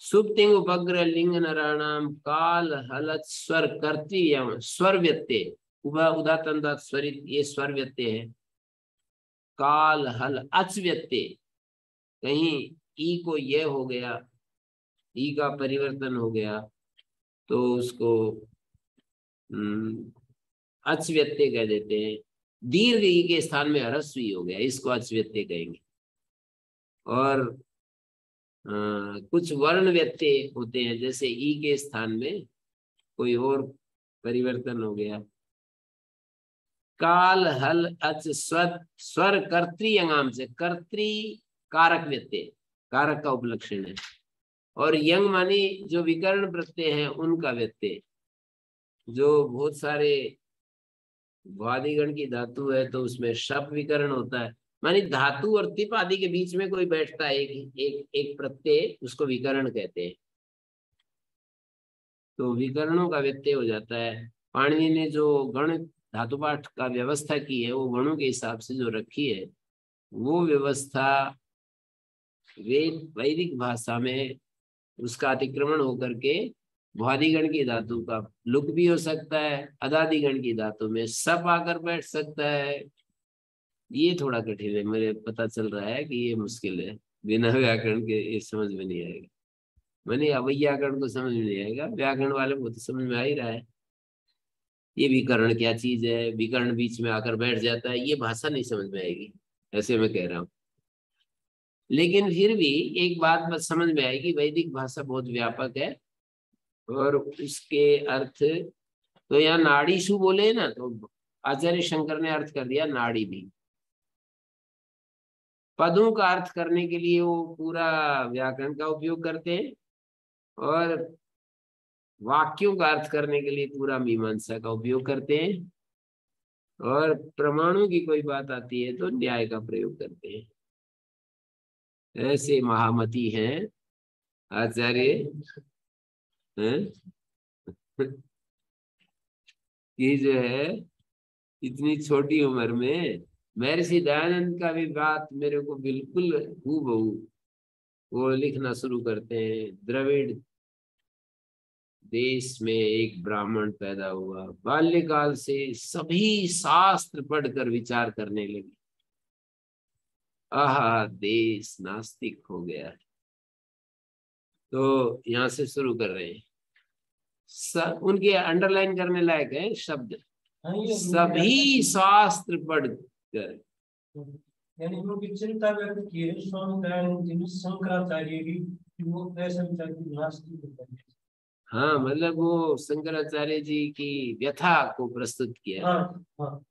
सुप्तिंग उपग्रह लिंग नराणाम काल हलत स्वर कर्तव्य, स्वर व्यत्यय, उदातन स्वरित, ये स्वर व्यत्यय है। काल हल अच व्यत्यय, कहीं ई को ये हो गया, ई का परिवर्तन हो गया तो उसको अच व्यत्यय कह देते हैं। दीर्घ ई के स्थान में ह्रस्व हो गया, इसको अच व्यत्यय कहेंगे। और कुछ वर्ण व्यत्यय होते हैं, जैसे ई के स्थान में कोई और परिवर्तन हो गया। काल हल अच स्वर कर्त्री अंगाम से, कर्त्री कारक व्यत्यय, कारक का उपलक्षण है। और यंग मानी जो विकर्ण प्रत्यय हैं उनका व्यत्यय, जो बहुत सारे वादिगण की धातु है तो उसमें शप विकरण होता है, मानी धातु और तिप आदि के बीच में कोई बैठता है एक एक एक प्रत्यय, उसको विकरण कहते हैं। तो विकरणों का व्यत्यय हो जाता है। पाणिनि ने जो गण धातु पाठ का व्यवस्था की है, वो गणों के हिसाब से जो रखी है, वो व्यवस्था वैदिक भाषा में उसका अतिक्रमण होकर के भ्वादिगण की धातु का लुक भी हो सकता है, अदादिगण की धातु में सप आकर बैठ सकता है। ये थोड़ा कठिन है, मुझे पता चल रहा है कि ये मुश्किल है, बिना व्याकरण के ये समझ में नहीं आएगा। मैंने अवैयाकरण को समझ में नहीं आएगा, व्याकरण वाले को तो समझ में आ ही रहा है। ये विकर्ण क्या चीज है, विकर्ण बीच में आकर बैठ जाता है, ये भाषा नहीं समझ में आएगी, ऐसे मैं कह रहा हूँ। लेकिन फिर भी एक बात बस समझ में आएगी, वैदिक भाषा बहुत व्यापक है और उसके अर्थ, तो यहाँ नाड़ीशु बोले हैं ना, तो आचार्य शंकर ने अर्थ कर दिया नाड़ी भी। पदों का अर्थ करने के लिए वो पूरा व्याकरण का उपयोग करते हैं, और वाक्यों का अर्थ करने के लिए पूरा मीमांसा का उपयोग करते हैं, और प्रमाणों की कोई बात आती है तो न्याय का प्रयोग करते हैं। ऐसे महामती हैं आचार्य हैं कि जो है इतनी छोटी उम्र में महर्षि दयानंद का भी बात मेरे को बिल्कुल हूबहू वो लिखना शुरू करते हैं। द्रविड़ देश में एक ब्राह्मण पैदा हुआ, बाल्यकाल से सभी शास्त्र पढ़कर विचार करने लगे, आहा देश नास्तिक हो गया। तो यहाँ से शुरू कर रहे हैं, उनके अंडरलाइन करने लायक है शब्द, सभी शास्त्र पढ़कर। यानी उनकी चिंता व्यक्त की है स्वामी दयानंद जी ने शंकराचार्य की, वो ऐसा विचार की नास्तिक होता है। हाँ, मतलब वो शंकराचार्य जी की व्यथा को प्रस्तुत किया। हाँ, हाँ।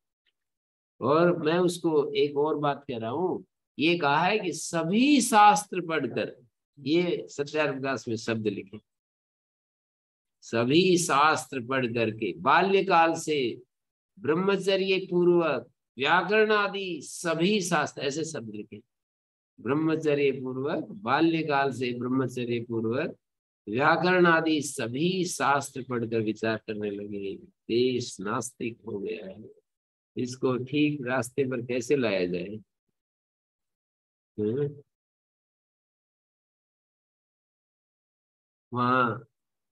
और मैं उसको एक और बात कह रहा हूँ, ये कहा है कि सभी शास्त्र पढ़कर, ये सत्यार्थ प्रकाश में शब्द लिखे, सभी शास्त्र पढ़ करके बाल्यकाल से ब्रह्मचर्य पूर्वक व्याकरण आदि सभी शास्त्र, ऐसे शब्द लिखे, ब्रह्मचर्य पूर्वक बाल्यकाल से ब्रह्मचर्य पूर्वक व्याकरण आदि सभी शास्त्र पढ़कर विचार करने लगे, देश नास्तिक हो गया है, इसको ठीक रास्ते पर कैसे लाया जाए। वहाँ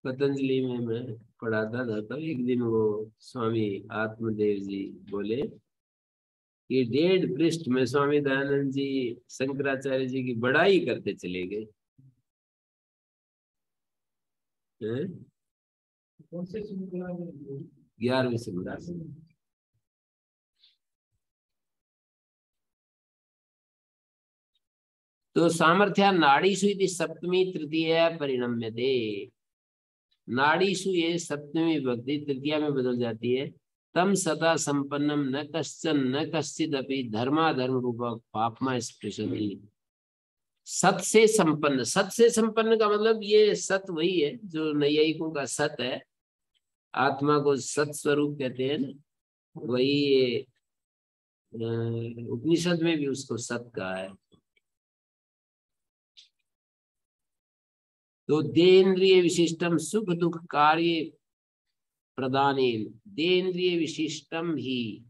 पतंजलि में मैं पढ़ाता था, तो एक दिन वो स्वामी आत्मदेव जी बोले कि 1.5 पृष्ठ में स्वामी दयानंद जी शंकराचार्य जी की बड़ाई करते चले गए। कौन से 11वें सिमरा से। तो सामर्थ्या नाड़ीषु इति सप्तमी तृतीया परिणम्यते, नाड़ीषु ये सप्तमी विभक्ति तृतीया में बदल जाती है। तम सदा संपन्नम न कश्चन न कश्चिद अपि धर्माधर्म रूपक पापमा स्पृशति। सत से संपन्न, सत से संपन्न का मतलब ये सत वही है जो नैयायिकों का सत है, आत्मा को सत स्वरूप कहते हैं ना, वही ये उपनिषद में भी उसको सत कहा है। तो देहेंद्रिय विशिष्टम सुख दुख कार्य प्रदानेन, देहेंद्रिय विशिष्टम ही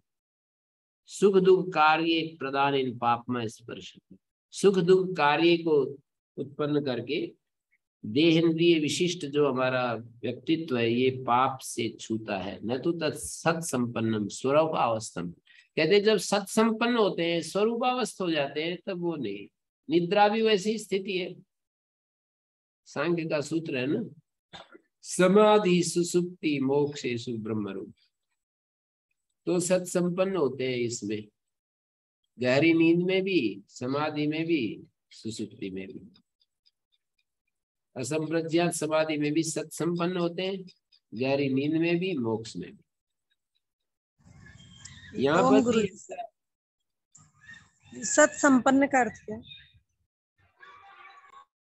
सुख दुख कार्य प्रदानेन पापमा स्पर्श, सुख दुख कार्य को उत्पन्न करके देहेंद्रिय विशिष्ट जो हमारा व्यक्तित्व है ये पाप से छूता है। न तो तत्सत संपन्नम स्वरूपावस्थम, कहते जब सत संपन्न होते हैं स्वरूपावस्थ हो जाते हैं तब वो नहीं। निद्रा भी वैसी स्थिति है, सांख्य का सूत्र है ना, समाधि सुसुप्ति मोक्षेषु ब्रह्मरूप। तो सत संपन्न होते हैं इसमें, गहरी नींद में भी, समाधि में भी, सुसुप्ति में भी। असंप्रज्ञात समाधि में भी सत संपन्न होते हैं, गहरी नींद में भी, मोक्ष में भी। यहाँ पर भी सत संपन्न का अर्थ क्या?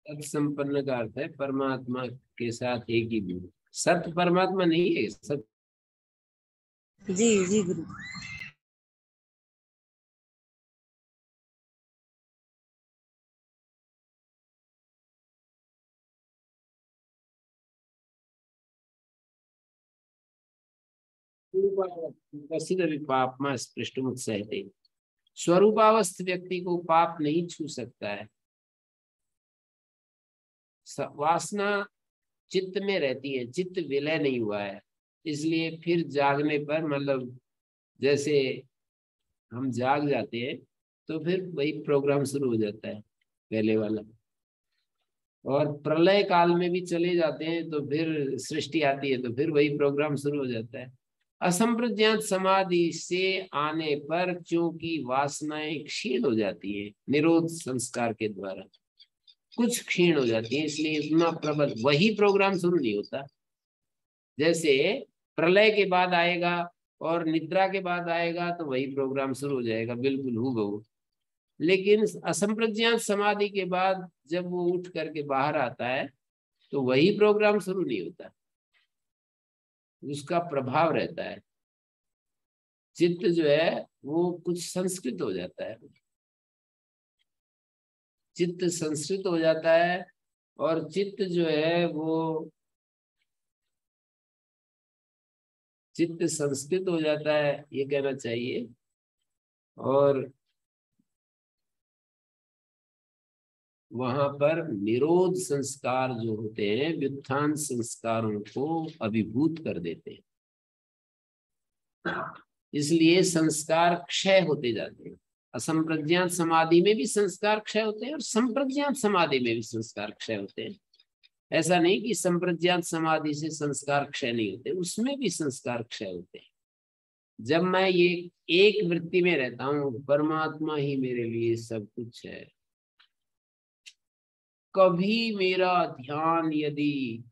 सत संपन्न का अर्थ है परमात्मा के साथ एक ही भी। सत परमात्मा नहीं है, सत जी जी गुरु। कसिदपि पापमा स्पृष्टमुत्सहते। स्वरूपावस्थ व्यक्ति को पाप नहीं छू सकता है। वासना चित्त में रहती है, चित्त विलय नहीं हुआ है, इसलिए फिर जागने पर मतलब जैसे हम जाग जाते हैं तो फिर वही प्रोग्राम शुरू हो जाता है पहले वाला। और प्रलय काल में भी चले जाते हैं तो फिर सृष्टि आती है तो फिर वही प्रोग्राम शुरू हो जाता है। असंप्रज्ञात समाधि से आने पर चूंकि वासनाएं क्षीण हो जाती है निरोध संस्कार के द्वारा, कुछ क्षीण हो जाती है, इसलिए इतना प्रबल वही प्रोग्राम शुरू नहीं होता। जैसे प्रलय के बाद आएगा और निद्रा के बाद आएगा तो वही प्रोग्राम शुरू हो जाएगा बिल्कुल हूबहू। लेकिन असंप्रज्ञात समाधि के बाद जब वो उठ करके बाहर आता है तो वही प्रोग्राम शुरू नहीं होता, उसका प्रभाव रहता है। चित्त जो है वो कुछ संस्कृत हो जाता है, चित्त संस्कृत हो जाता है और चित्त जो है वो चित्त संस्कृत हो जाता है ये कहना चाहिए। और वहां पर निरोध संस्कार जो होते हैं व्युत्थान संस्कारों को अभिभूत कर देते हैं, इसलिए संस्कार क्षय होते जाते हैं। असंप्रज्ञात समाधि में भी संस्कार क्षय होते हैं और संप्रज्ञात समाधि में भी संस्कार क्षय होते हैं। ऐसा नहीं कि संप्रज्ञात समाधि से संस्कार क्षय नहीं होते, उसमें भी संस्कार क्षय होते हैं। जब मैं ये एक वृत्ति में रहता हूँ परमात्मा ही मेरे लिए सब कुछ है, कभी मेरा ध्यान यदि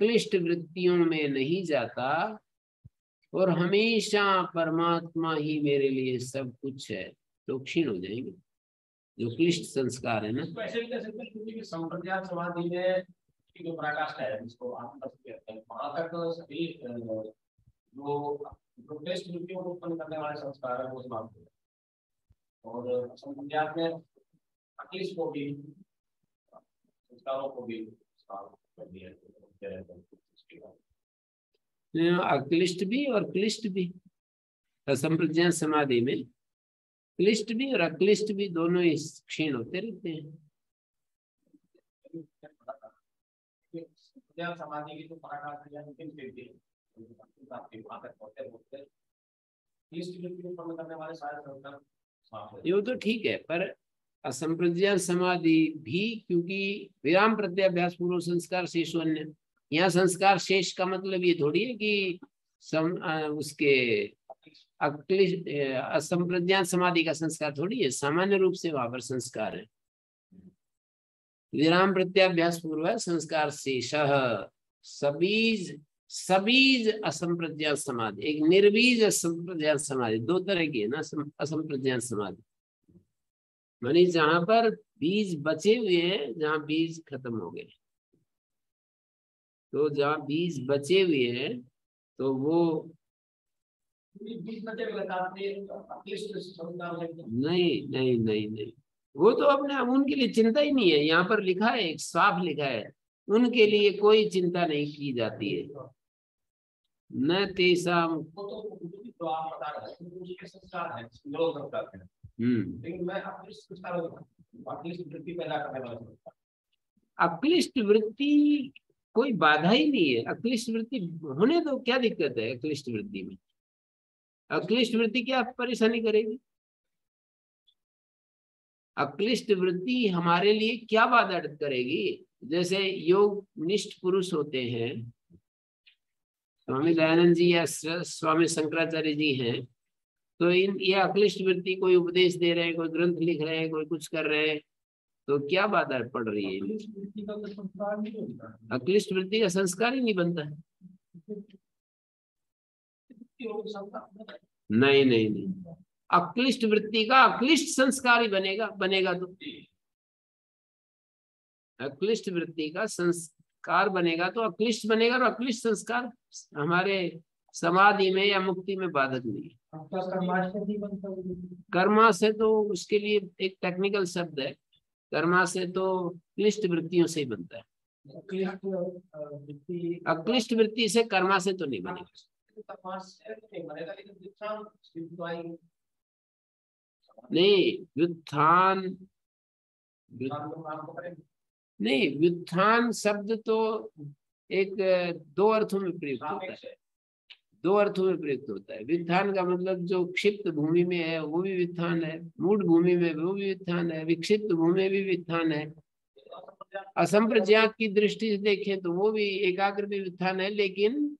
क्लिष्ट वृत्तियों में नहीं जाता और हमेशा परमात्मा ही मेरे लिए सब कुछ है तो क्षीण हो जाएंगे जो क्लिष्ट संस्कार है ना। संप्रज्ञात समाधि में जो पराकाष्ठा है जिसको आप कहते हैं वहां तक सभी जो टेस्ट वृत्तियों को उत्पन्न करने वाले संस्कार है वो समाप्त हो गए और संप्रज्ञात में अक्लिष्ट को भी संस्कारों को भी कर दिया। अक्लिष्ट भी और क्लिष्ट भी, असंप्रज्ञात समाधि में क्लिष्ट भी और अक्लिष्ट भी दोनों ही क्षीण होते रहते हैं। समाधि की तो पराकाष्ठा ये तो ठीक है, पर असंप्रज्ञात समाधि भी क्योंकि विराम प्रत्याभ्यास पूर्व संस्कार शेषवन्य, यहाँ संस्कार शेष का मतलब ये थोड़ी है कि उसके असंप्रज्ञात समाधि का संस्कार थोड़ी है, सामान्य रूप से वहां पर संस्कार है। विराम प्रत्याभ्यास पूर्व संस्कार शेष सबीज असंप्रज्ञात समाधि, एक निर्बीज असंप्रज्ञात समाधि, दो तरह की है ना असंप्रज्ञात समाधि, मानी जहां पर बीज बचे हुए हैं, जहां बीज खत्म हो गए। तो जहां बीज बचे हुए हैं तो वो नहीं नहीं नहीं नहीं, वो तो अपने उनके लिए चिंता ही नहीं है। यहाँ पर लिखा है, एक साफ लिखा है, उनके लिए कोई चिंता नहीं की जाती है। न तेसाम अक्लिष्ट वृत्ति कोई बाधा ही नहीं है। अक्लिष्ट वृत्ति होने दो, क्या दिक्कत है अक्लिष्ट वृत्ति में? अक्लिष्ट वृत्ति क्या परेशानी करेगी? अक्लिष्ट वृत्ति हमारे लिए क्या बाधा करेगी? जैसे योग निष्ठ पुरुष होते हैं, स्वामी दयानंद जी या स्वामी शंकराचार्य जी हैं, तो ये अक्लिष्ट वृत्ति कोई उपदेश दे रहे हैं, कोई ग्रंथ लिख रहे हैं, कोई कुछ कर रहे हैं, तो क्या बाधा पड़ रही है? अक्लिष्ट वृत्ति का संस्कार ही नहीं बनता है। नहीं नहीं नहीं, अक्लिष्ट वृत्ति का अक्लिष्ट संस्कार ही बनेगा तो अक्लिष्ट वृत्ति का संस्कार बनेगा तो अक्लिष्ट बनेगा, और अक्लिष्ट संस्कार हमारे समाधि में या मुक्ति में बाधक नहीं है। कर्मा से तो उसके लिए एक टेक्निकल शब्द है, कर्मा से तो क्लिष्ट वृत्तियों से ही बनता है। अक्लिष्ट वृत्ति से कर्मा से तो नहीं बनेगा। नहीं व्युत्थान, नहीं व्युत्थान शब्द तो एक दो अर्थों में प्रयुक्त होता है, दो अर्थों में प्रयुक्त होता है। व्युत्थान का मतलब जो क्षिप्त भूमि में है वो भी व्युत्थान है, मूढ़ भूमि में वो भी व्युत्थान है, विक्षिप्त भूमि में भी व्युत्थान है। असंप्रज्ञात की दृष्टि से देखें तो वो भी एकाग्र भी व्युत्थान है, लेकिन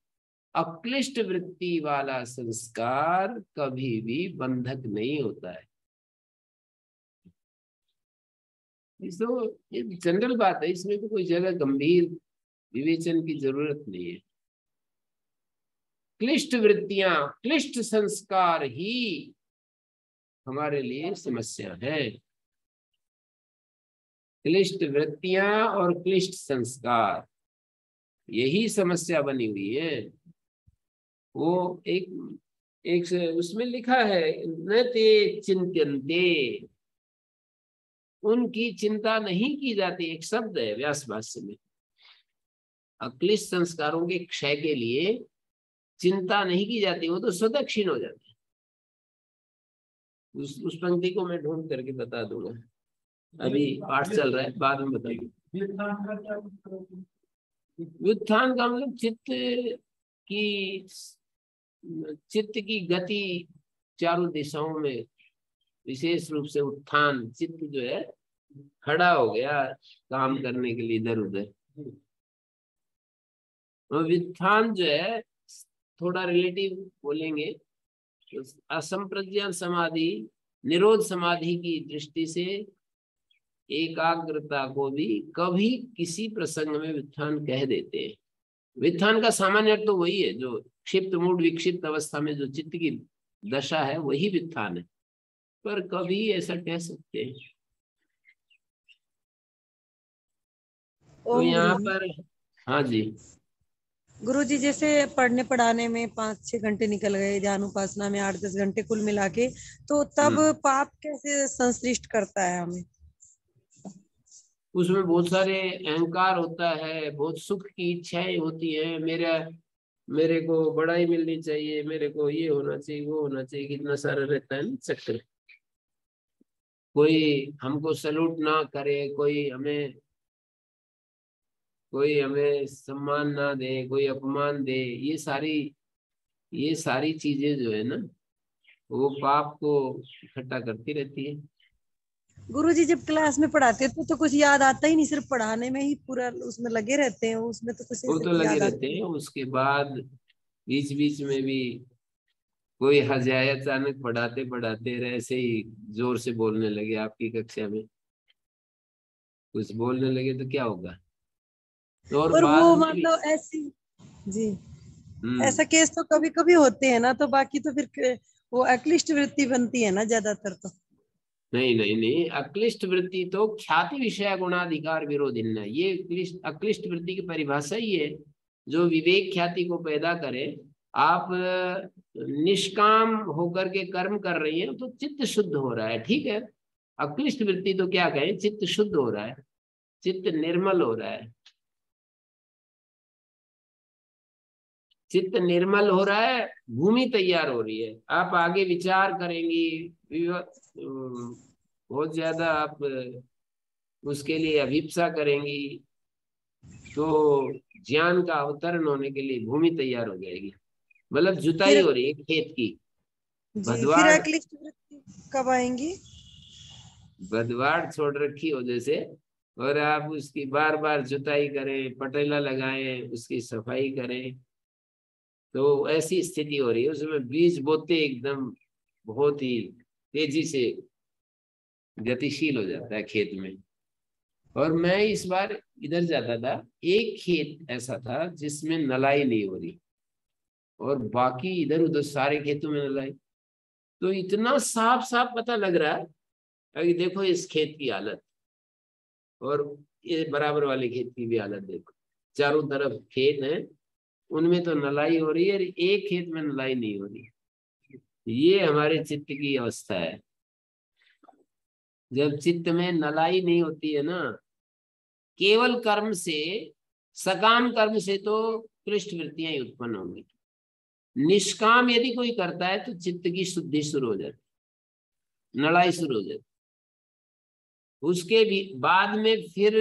अक्लिष्ट वृत्ति वाला संस्कार कभी भी बंधक नहीं होता है। तो ये जनरल बात है, इसमें तो कोई ज्यादा गंभीर विवेचन की जरूरत नहीं है। क्लिष्ट वृत्तियां, क्लिष्ट संस्कार ही हमारे लिए समस्या है। क्लिष्ट वृत्तियां और क्लिष्ट संस्कार यही समस्या बनी हुई है। वो एक उसमें लिखा है न ते चिंत्यन्ते, उनकी चिंता नहीं की जाती, एक शब्द है व्यास भाष्य में। अक्लिष्ट संस्कारों के क्षय के लिए चिंता नहीं की जाती, वो तो स्वतः क्षीण हो जाते हैं। उस पंक्ति को मैं ढूंढ करके बता दूंगा, अभी पाठ चल रहा है, बाद में बता दूंगा। व्युत्थान का मतलब चित्त की गति चारों दिशाओं में, विशेष रूप से उत्थान, चित्त जो है खड़ा हो गया काम करने के लिए इधर उधर। और व्युत्थान जो है थोड़ा रिलेटिव बोलेंगे तो असंप्रज्ञात समाधि, निरोध समाधि की दृष्टि से एकाग्रता को भी कभी किसी प्रसंग में व्युत्थान कह देते हैं। व्युत्थान का सामान्य अर्थ तो वही है, जो क्षिप्त मूड विक्षिप्त अवस्था में जो चित्त की दशा है वही व्युत्थान है, पर कभी ऐसा कह सकते हैं। तो यहाँ पर हाँ जी गुरुजी, जैसे पढ़ने पढ़ाने में 5-6 घंटे निकल गए, ध्यान उपासना में 8-10 घंटे कुल मिला के, तो तब पाप कैसे संश्लिष्ट करता है हमें? उसमें बहुत सारे अहंकार होता है, बहुत सुख की इच्छाएं होती है, मेरे को बड़ाई मिलनी चाहिए, मेरे को ये होना चाहिए, वो होना चाहिए, कितना सारा रहता है ना चक्कर। कोई हमको सैल्यूट ना करे, कोई हमें सम्मान ना दे, कोई अपमान दे, ये सारी चीजें जो है ना वो पाप को इकट्ठा करती रहती है। गुरुजी, जब क्लास में पढ़ाते हैं तो कुछ याद आता ही नहीं, सिर्फ पढ़ाने में ही पूरा उसमें लगे रहते हैं, उसमें तो कुछ वो तो लगे रहते हैं। उसके बाद बीच बीच में भी कोई हजाए, अचानक पढ़ाते पढ़ाते ऐसे ही जोर से बोलने लगे आपकी कक्षा में, कुछ बोलने लगे तो क्या होगा। तो और वो बाद मान लो ऐसी जी, ऐसा में केस तो कभी कभी होते हैं ना, तो बाकी तो फिर वो अक्लिष्ट वृत्ति बनती है ना ज्यादातर तो। नहीं नहीं नहीं, अक्लिष्ट वृत्ति तो ख्याति विषय गुणाधिकार विरोधिन है। ये अक्लिष्ट वृत्ति की परिभाषा ही है, जो विवेक ख्याति को पैदा करे। आप निष्काम होकर के कर्म कर रही हैं तो चित्त शुद्ध हो रहा है, ठीक है। अक्लिष्ट वृत्ति तो क्या कहें, चित्त शुद्ध हो रहा है, चित्त निर्मल हो रहा है, चित्त निर्मल हो रहा है, भूमि तैयार हो रही है। आप आगे विचार करेंगी, बहुत ज्यादा आप उसके लिए अभिप्सा करेंगी, तो ज्ञान का अवतरण होने के लिए भूमि तैयार हो जाएगी। मतलब जुताई हो रही है खेत की। जी, फिर अक्लिष्ट वृत्ति कब आएंगी? बदवाड़ छोड़ रखी हो जैसे, और आप उसकी बार बार जुताई करें, पटेला लगाएं, उसकी सफाई करें, तो ऐसी स्थिति हो रही है। उसमें बीज बोते एकदम बहुत ही तेजी से गतिशील हो जाता है खेत में। और मैं इस बार इधर जाता था, एक खेत ऐसा था जिसमें नलाई नहीं हो रही, और बाकी इधर उधर सारे खेतों में नलाई। तो इतना साफ साफ पता लग रहा है कि देखो इस खेत की हालत, और ये बराबर वाले खेत की भी हालत देखो, चारों तरफ खेत है, उनमें तो नलाई हो रही है, एक खेत में नलाई नहीं हो रही। ये हमारे चित्त की अवस्था है। जब चित्त में नलाई नहीं होती है ना, केवल कर्म से, सकाम कर्म से तो कृष्ट वृत्तियां ही उत्पन्न होंगी। निष्काम यदि कोई करता है तो चित्त की शुद्धि शुरू हो जाती, नड़ाई शुरू हो जाती। उसके भी बाद में फिर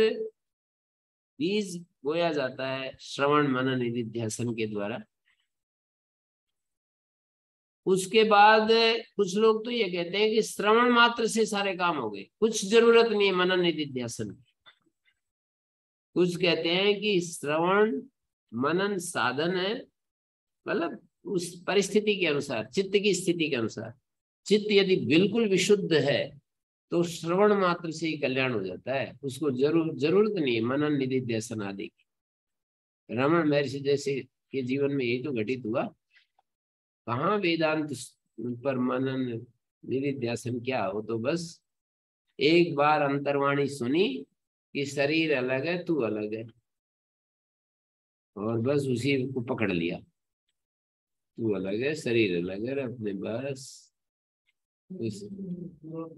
बीज बोया जाता है श्रवण मनन निधिध्यासन के द्वारा। उसके बाद कुछ लोग तो ये कहते हैं कि श्रवण मात्र से सारे काम हो गए, कुछ जरूरत नहीं है मनन निधिध्यासन की। कुछ कहते हैं कि श्रवण मनन साधन है, मतलब उस परिस्थिति के अनुसार, चित्त की स्थिति के अनुसार। चित्त यदि बिल्कुल विशुद्ध है तो श्रवण मात्र से ही कल्याण हो जाता है, उसको जरूरत नहीं है मनन निधिध्यासन आदि की। रमण महर्षि जैसे के जीवन में यही तो घटित हुआ। कहाँ वेदांत पर मनन निधिध्यासन क्या हो, तो बस एक बार अंतर्वाणी सुनी कि शरीर अलग है तू अलग है, और बस उसी को पकड़ लिया, तू अलग है शरीर अलग है, अपने बस पूर्व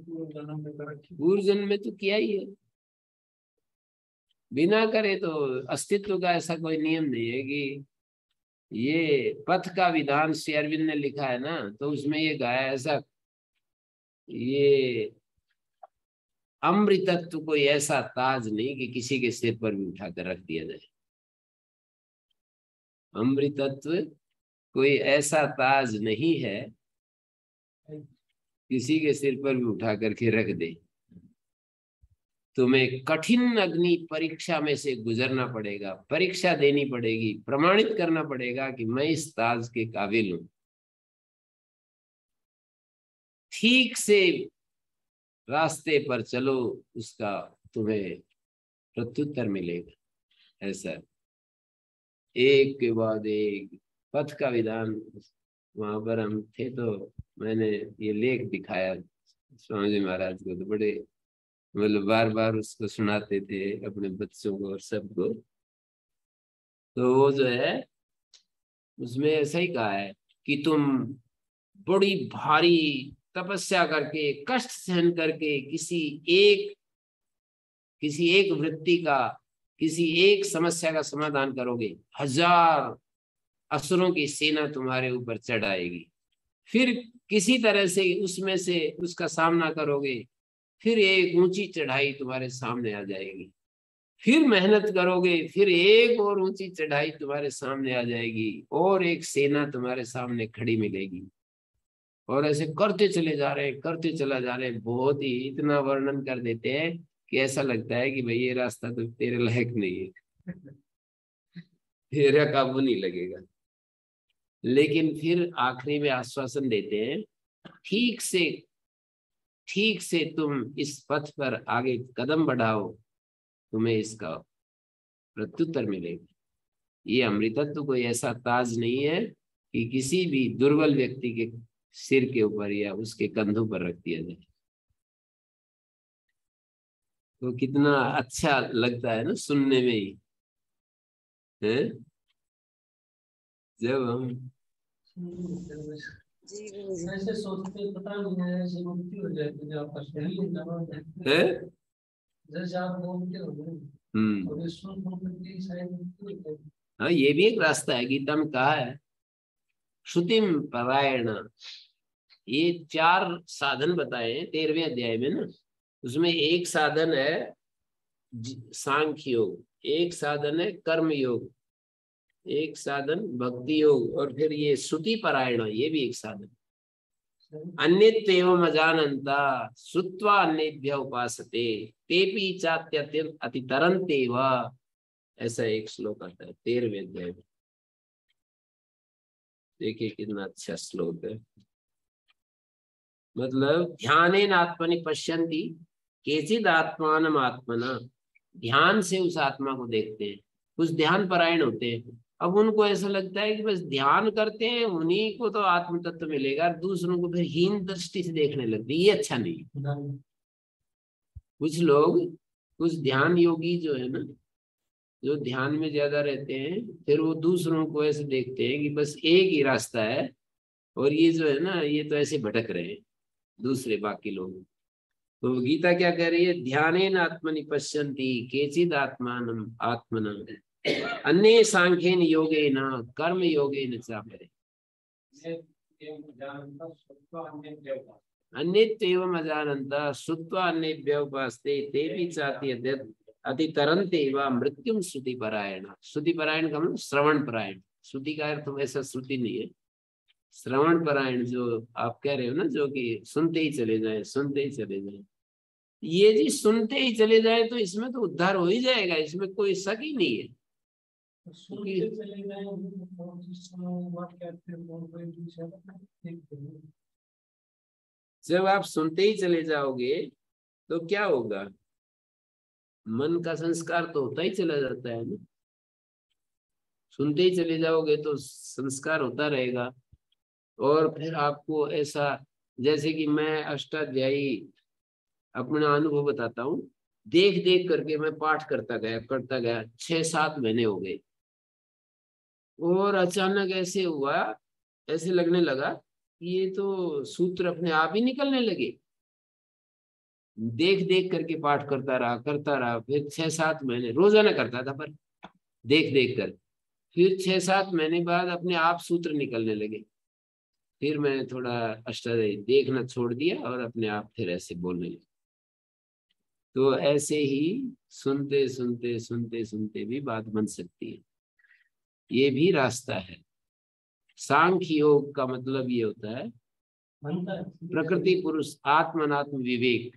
जन्म में तो किया ही है। बिना करे तो अस्तित्व का ऐसा कोई नियम नहीं है कि ये पथ का विधान श्री अरविंद ने लिखा है ना, तो उसमें ये गाया ऐसा, ये अमृतत्व कोई ऐसा ताज नहीं कि किसी के सिर पर भी उठाकर रख दिया जाए। अमृतत्व कोई ऐसा ताज नहीं है किसी के सिर पर भी उठा करके रख दे। तुम्हें कठिन अग्नि परीक्षा में से गुजरना पड़ेगा, परीक्षा देनी पड़ेगी, प्रमाणित करना पड़ेगा कि मैं इस ताज के काबिल हूं। ठीक से रास्ते पर चलो, उसका तुम्हें प्रत्युत्तर मिलेगा। ऐसा एक के बाद एक पथ का विधान। वहां पर हम थे तो मैंने ये लेख दिखाया स्वामी जी महाराज को, तो बड़े मतलब बार बार उसको सुनाते थे अपने बच्चों को और सबको। तो वो जो है उसमें ऐसा ही कहा है कि तुम बड़ी भारी तपस्या करके, कष्ट सहन करके किसी एक वृत्ति का, किसी एक समस्या का समाधान करोगे, 1000 असुरों की सेना तुम्हारे ऊपर चढ़ आएगी। फिर किसी तरह से उसमें से उसका सामना करोगे, फिर एक ऊंची चढ़ाई तुम्हारे सामने आ जाएगी। फिर मेहनत करोगे, फिर एक और ऊंची चढ़ाई तुम्हारे सामने आ जाएगी, और एक सेना तुम्हारे सामने खड़ी मिलेगी। और ऐसे करते चले जा रहे हैं, करते चला जा रहे हैं, बहुत ही इतना वर्णन कर देते हैं कि ऐसा लगता है कि भाई ये रास्ता तो तेरे लायक नहीं है, तेरा काबू नहीं लगेगा। लेकिन फिर आखिरी में आश्वासन देते हैं, ठीक से तुम इस पथ पर आगे कदम बढ़ाओ, तुम्हें इसका प्रत्युत्तर मिलेगा। ये अमृतत्व कोई ऐसा ताज नहीं है कि किसी भी दुर्बल व्यक्ति के सिर के ऊपर या उसके कंधों पर रख दिया जाए। तो कितना अच्छा लगता है ना सुनने में ही, है? जब हम ऐसे सोचते पता नहीं है, ऐसे मुक्ति हो जाती है आपका शरीर है। जैसे आप बोलते हो और सुन शायद। हाँ, ये भी एक रास्ता है, गीता में कहा है श्रुतिम परायण। ये 4 साधन बताए हैं 13वें अध्याय में ना। उसमें एक साधन है सांख्य योग, एक साधन है कर्म योग, एक साधन भक्ति योग, और फिर ये श्रुति परायण, ये भी एक साधन। अन्यत्वेवम् अजानन्ता श्रुत्वा अन्येभ्यः उपासते तेपि चात्यत्यं अतितरन्ते वा, ऐसा एक श्लोक आता है 13वें अध्याय में। देखिए कितना अच्छा श्लोक है। मतलब ध्यानेन आत्मनि पश्यन्ति केचिद आत्मानम आत्मना, ध्यान से उस आत्मा को देखते हैं। कुछ ध्यान परायण होते हैं, अब उनको ऐसा लगता है कि बस ध्यान करते हैं उन्हीं को तो आत्म तत्व मिलेगा, दूसरों को फिर हीन दृष्टि से देखने लगते। ये अच्छा नहीं। कुछ लोग, कुछ ध्यान योगी जो है ना, जो ध्यान में ज्यादा रहते हैं फिर वो दूसरों को ऐसे देखते हैं कि बस एक ही रास्ता है, और ये जो है ना ये तो ऐसे भटक रहे हैं दूसरे बाकी लोग। तो गीता क्या कह रही है, ध्यानेन आत्मनि पश्यन्ति केचिद आत्मानम आत्मनम अन्ये सांख्येन योगेन कर्म योगेन चापरे अन्येत्येवम् अजानन्तः श्रुत्वा अन्येभ्यः उपासते तेऽपि चाति अतितरन्ते वा मृत्युं श्रुतिपरायण। श्रुतिपरायण का मतलब श्रवण परायण। श्रुति का अर्थ वैसा श्रुति नहीं है, श्रवण परायण जो आप कह रहे हो ना, जो कि सुनते ही चले जाए, सुनते ही चले जाए। ये जी सुनते ही चले जाए तो इसमें तो उद्धार हो ही जाएगा, इसमें कोई शक ही नहीं है। जब आप सुनते ही चले जाओगे तो क्या होगा, मन का संस्कार तो होता ही चला जाता है ना। सुनते ही चले जाओगे तो संस्कार होता रहेगा, और फिर आपको ऐसा, जैसे कि मैं अष्टाध्यायी अपना अनुभव बताता हूँ, देख देख करके मैं पाठ करता गया 6-7 महीने हो गए, और अचानक ऐसे हुआ, ऐसे लगने लगा कि ये तो सूत्र अपने आप ही निकलने लगे। देख देख करके पाठ करता रहा फिर 6-7 महीने रोजाना करता था, पर देख देख कर फिर 6-7 महीने बाद अपने आप सूत्र निकलने लगे। फिर मैं थोड़ा अष्टाध्यायी देखना छोड़ दिया और अपने आप फिर ऐसे बोलने लगा। तो ऐसे ही सुनते सुनते सुनते सुनते भी बात बन सकती है, ये भी रास्ता है। सांख्य योग का मतलब ये होता है प्रकृति पुरुष आत्मनात्म विवेक।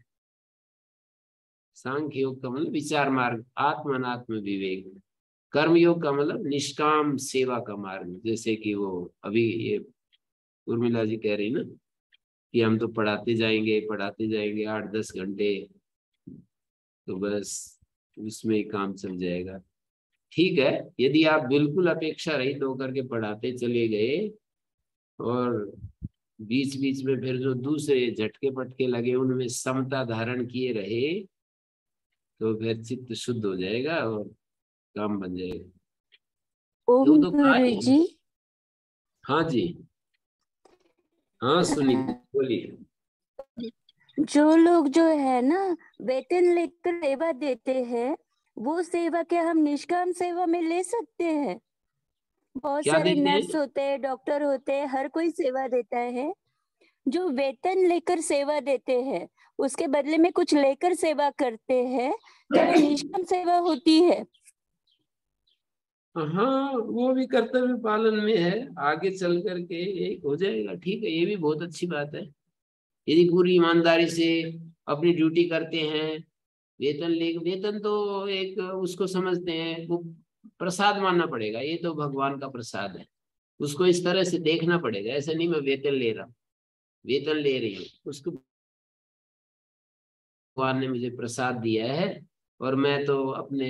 सांख्य योग का मतलब विचार मार्ग, आत्मनात्म विवेक। कर्म योग का मतलब निष्काम सेवा का मार्ग। जैसे कि वो अभी ये उर्मिला जी कह रही ना कि हम तो पढ़ाते जाएंगे 8-10 घंटे, तो बस उसमें ही काम चल जाएगा। ठीक है, यदि आप बिल्कुल अपेक्षा रहित होकर के पढ़ाते चले गए और बीच बीच में फिर जो दूसरे झटके पटके लगे उनमें समता धारण किए रहे, तो फिर चित्त शुद्ध हो जाएगा और काम बन जाएगा। ओम तो गुरु जी। हाँ जी, हाँ सुनीता बोलिए। जो लोग जो है ना वेतन लेकर सेवा देते हैं, वो सेवा क्या हम निष्काम सेवा में ले सकते हैं? बहुत क्या सारे देते हैं? नर्स होते हैं, डॉक्टर होते हैं, हर कोई सेवा देता है। जो वेतन लेकर सेवा देते हैं उसके बदले में कुछ लेकर सेवा करते हैं, क्या वो निष्काम सेवा होती है? हाँ, वो भी कर्तव्य पालन में है, आगे चल करके एक हो जाएगा। ठीक है, ये भी बहुत अच्छी बात है। यदि पूरी ईमानदारी से अपनी ड्यूटी करते हैं, वेतन तो एक उसको समझते हैं, वो प्रसाद मानना पड़ेगा, ये तो भगवान का प्रसाद है, उसको इस तरह से देखना पड़ेगा। ऐसा नहीं मैं वेतन ले रहा, वेतन ले रही हूँ, उसको भगवान ने मुझे प्रसाद दिया है, और मैं तो अपने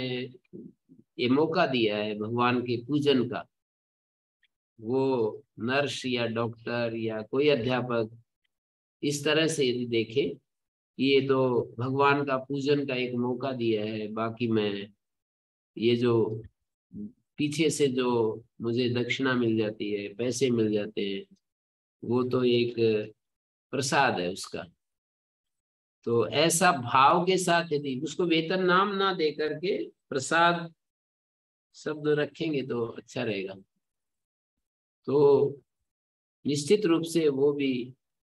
ये मौका दिया है भगवान के पूजन का। वो नर्स या डॉक्टर या कोई अध्यापक इस तरह से यदि देखे कि ये तो भगवान का पूजन का एक मौका दिया है, बाकी मैं ये जो पीछे से जो मुझे दक्षिणा मिल जाती है, पैसे मिल जाते हैं, वो तो एक प्रसाद है उसका। तो ऐसा भाव के साथ यदि उसको वेतन नाम ना दे करके प्रसाद शब्द रखेंगे तो अच्छा रहेगा। तो निश्चित रूप से वो भी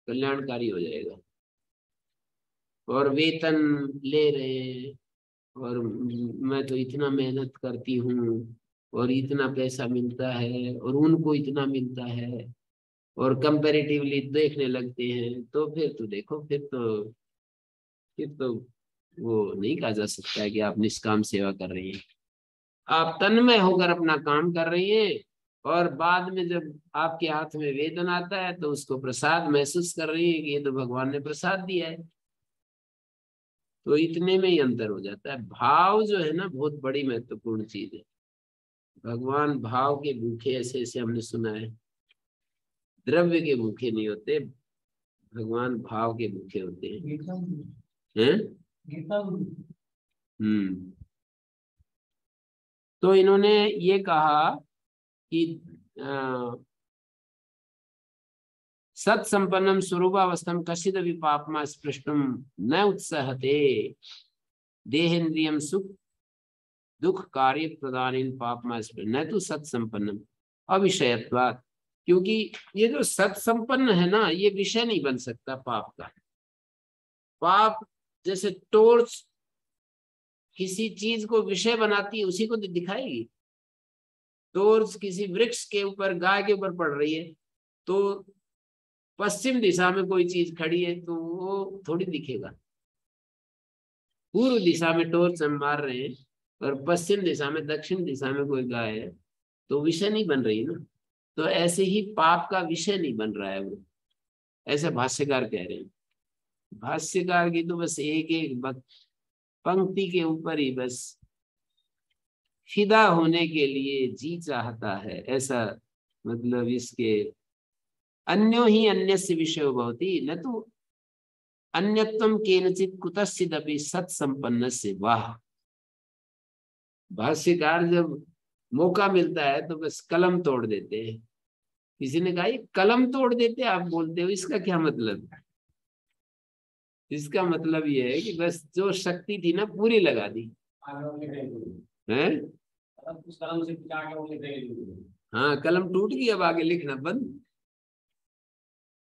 कल्याणकारी हो जाएगा। और वेतन ले रहे हैं, और मैं तो इतना मेहनत करती हूँ और इतना पैसा मिलता है और उनको इतना मिलता है, और कंपैरेटिवली देखने लगते हैं, तो फिर तो देखो, फिर तो वो नहीं कहा जा सकता है कि आप निष्काम सेवा कर रही हैं। आप तन्मय होकर अपना काम कर रही हैं, और बाद में जब आपके हाथ में वेतन आता है तो उसको प्रसाद महसूस कर रही है कि ये तो भगवान ने प्रसाद दिया है। तो इतने में ही अंतर हो जाता है। भाव जो है ना बहुत बड़ी महत्वपूर्ण चीज है। भगवान भाव के भूखे, ऐसे ऐसे हमने सुना है, द्रव्य के भूखे नहीं होते, भगवान भाव के भूखे होते हैं। हम्म। तो इन्होंने ये कहा कि सत्संपन्नम स्वरूपावस्थम कश्चिदपि पापमा स्पृष्टुम न उत्साहते देहेन्द्रियम सुख दुख कार्य प्रदान पापमा न तो सत्संपन्नम अविषयत्वात्, क्योंकि ये जो सत्संपन्न है ना, ये विषय नहीं बन सकता पाप का। पाप जैसे टॉर्च किसी चीज को विषय बनाती है, उसी को दिखाएगी। टॉर्च किसी वृक्ष के ऊपर, गाय के ऊपर पड़ रही है, तो पश्चिम दिशा में कोई चीज खड़ी है तो वो थोड़ी दिखेगा। पूर्व दिशा में टॉर्च हम मार रहे हैं और पश्चिम दिशा में, दक्षिण दिशा में कोई गाय है, तो विषय नहीं बन रही ना। तो ऐसे ही पाप का विषय नहीं बन रहा है वो, ऐसे भाष्यकार कह रहे हैं। भाष्यकार की तो बस एक एक पंक्ति के ऊपर ही बस फिदा होने के लिए जी चाहता है, ऐसा मतलब इसके। अन्यो ही अन्यस्य विषयो भवति न तो अन्यत्वम केनचित् कुतश्चिदपि सत्संपन्नस्य। वाह, भाष्यकार जब मौका मिलता है तो बस कलम तोड़ देते हैं। किसी ने कहा ये कलम तोड़ देते आप बोलते हो, इसका क्या मतलब है? इसका मतलब ये है कि बस जो शक्ति थी ना पूरी लगा दी है। हाँ, कलम टूट गई, अब आगे लिखना बंद।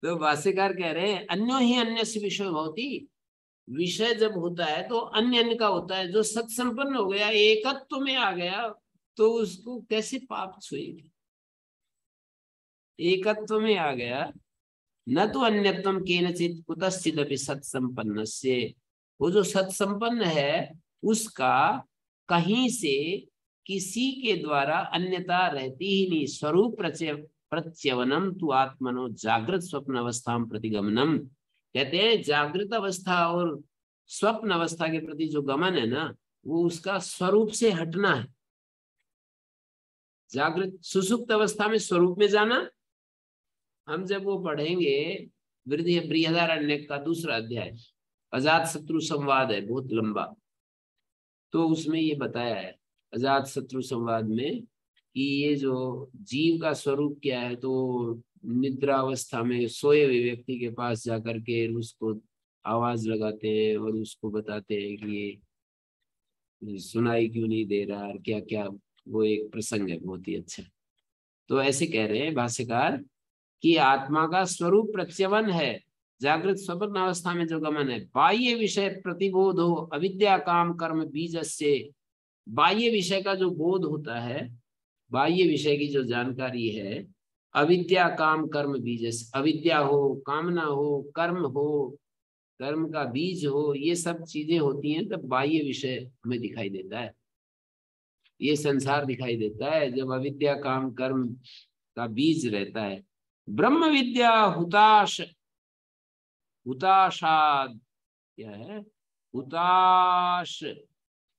तो भाष्यकार कह रहे हैं अन्यो ही अन्य से विषय होती, विषय जब होता है तो अन्य अन्य का होता है। जो सत्संपन्न हो गया, एकत्व में आ गया, तो उसको कैसे पाप छुएगी? एकत्व में आ गया, न तो अन्यत्वम केनचित् कुतश्चिदपि सत्संपन्नस्य। वो जो सत्संपन्न है उसका कहीं से किसी के द्वारा अन्यता रहती ही नहीं। स्वरूप प्रत्यवनम तु आत्मनो जागृत स्वप्न अवस्था प्रतिगमनम। कहते हैं जागृत अवस्था और स्वप्न अवस्था के प्रति जो गमन है ना, वो उसका स्वरूप से हटना है। जागृत सुसुप्त अवस्था में स्वरूप में जाना, हम जब वो पढ़ेंगे बृहदारण्यक का दूसरा अध्याय, अजात शत्रु संवाद है, बहुत लंबा, तो उसमें ये बताया है अजात शत्रु संवाद में कि ये जो जीव का स्वरूप क्या है, तो निद्रा अवस्था में सोए हुए व्यक्ति के पास जाकर के उसको आवाज लगाते हैं और उसको बताते हैं कि ये सुनाई क्यों नहीं दे रहा, और क्या क्या, वो एक प्रसंग है बहुत ही अच्छा। तो ऐसे कह रहे हैं भाष्यकार कि आत्मा का स्वरूप प्रत्यवन है, जागृत स्वप्न अवस्था में जो गमन है। बाह्य विषय प्रतिबोध हो अविद्या काम कर्म बीज से। बाह्य विषय का जो बोध होता है, बाह्य विषय की जो जानकारी है, अविद्या काम कर्म बीज से, अविद्या हो, कामना हो, कर्म हो, कर्म का बीज हो, ये सब चीजें होती हैं तब बाह्य विषय हमें दिखाई देता है, ये संसार दिखाई देता है जब अविद्या काम कर्म का बीज रहता है। ब्रह्म विद्या हुताशाद क्या है, हुताश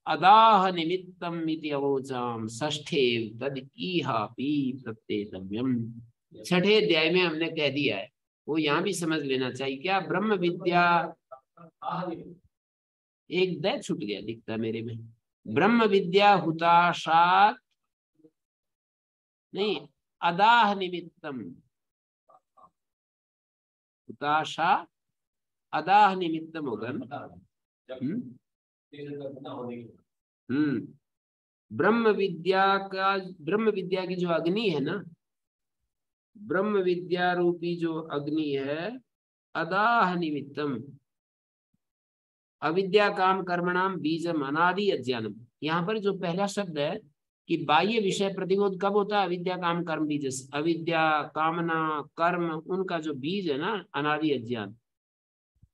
अदाह निमित्तम इति अवोचाम षष्ठे तद ईहापि प्रत्येतव्यम। छठे अध्याय में हमने कह दिया है, वो यहाँ भी समझ लेना चाहिए। क्या ब्रह्म विद्या, एक द छूट गया दिखता मेरे में, ब्रह्म विद्या हुताशात नहीं, अदाह निमित्तम, हुताशा अदाह निमित्तम होगा ना। ब्रह्म विद्या की जो अग्नि है ना, ब्रह्म विद्या रूपी जो अग्नि है, अदाह निमित्तम अविद्या काम कर्मणाम बीजम अनादि अज्ञानम। यहाँ पर जो पहला शब्द है कि बाह्य विषय प्रतिबोध कब होता है, अविद्या काम कर्म बीज, अविद्या कामना कर्म, उनका जो बीज है ना अनादि अज्ञान,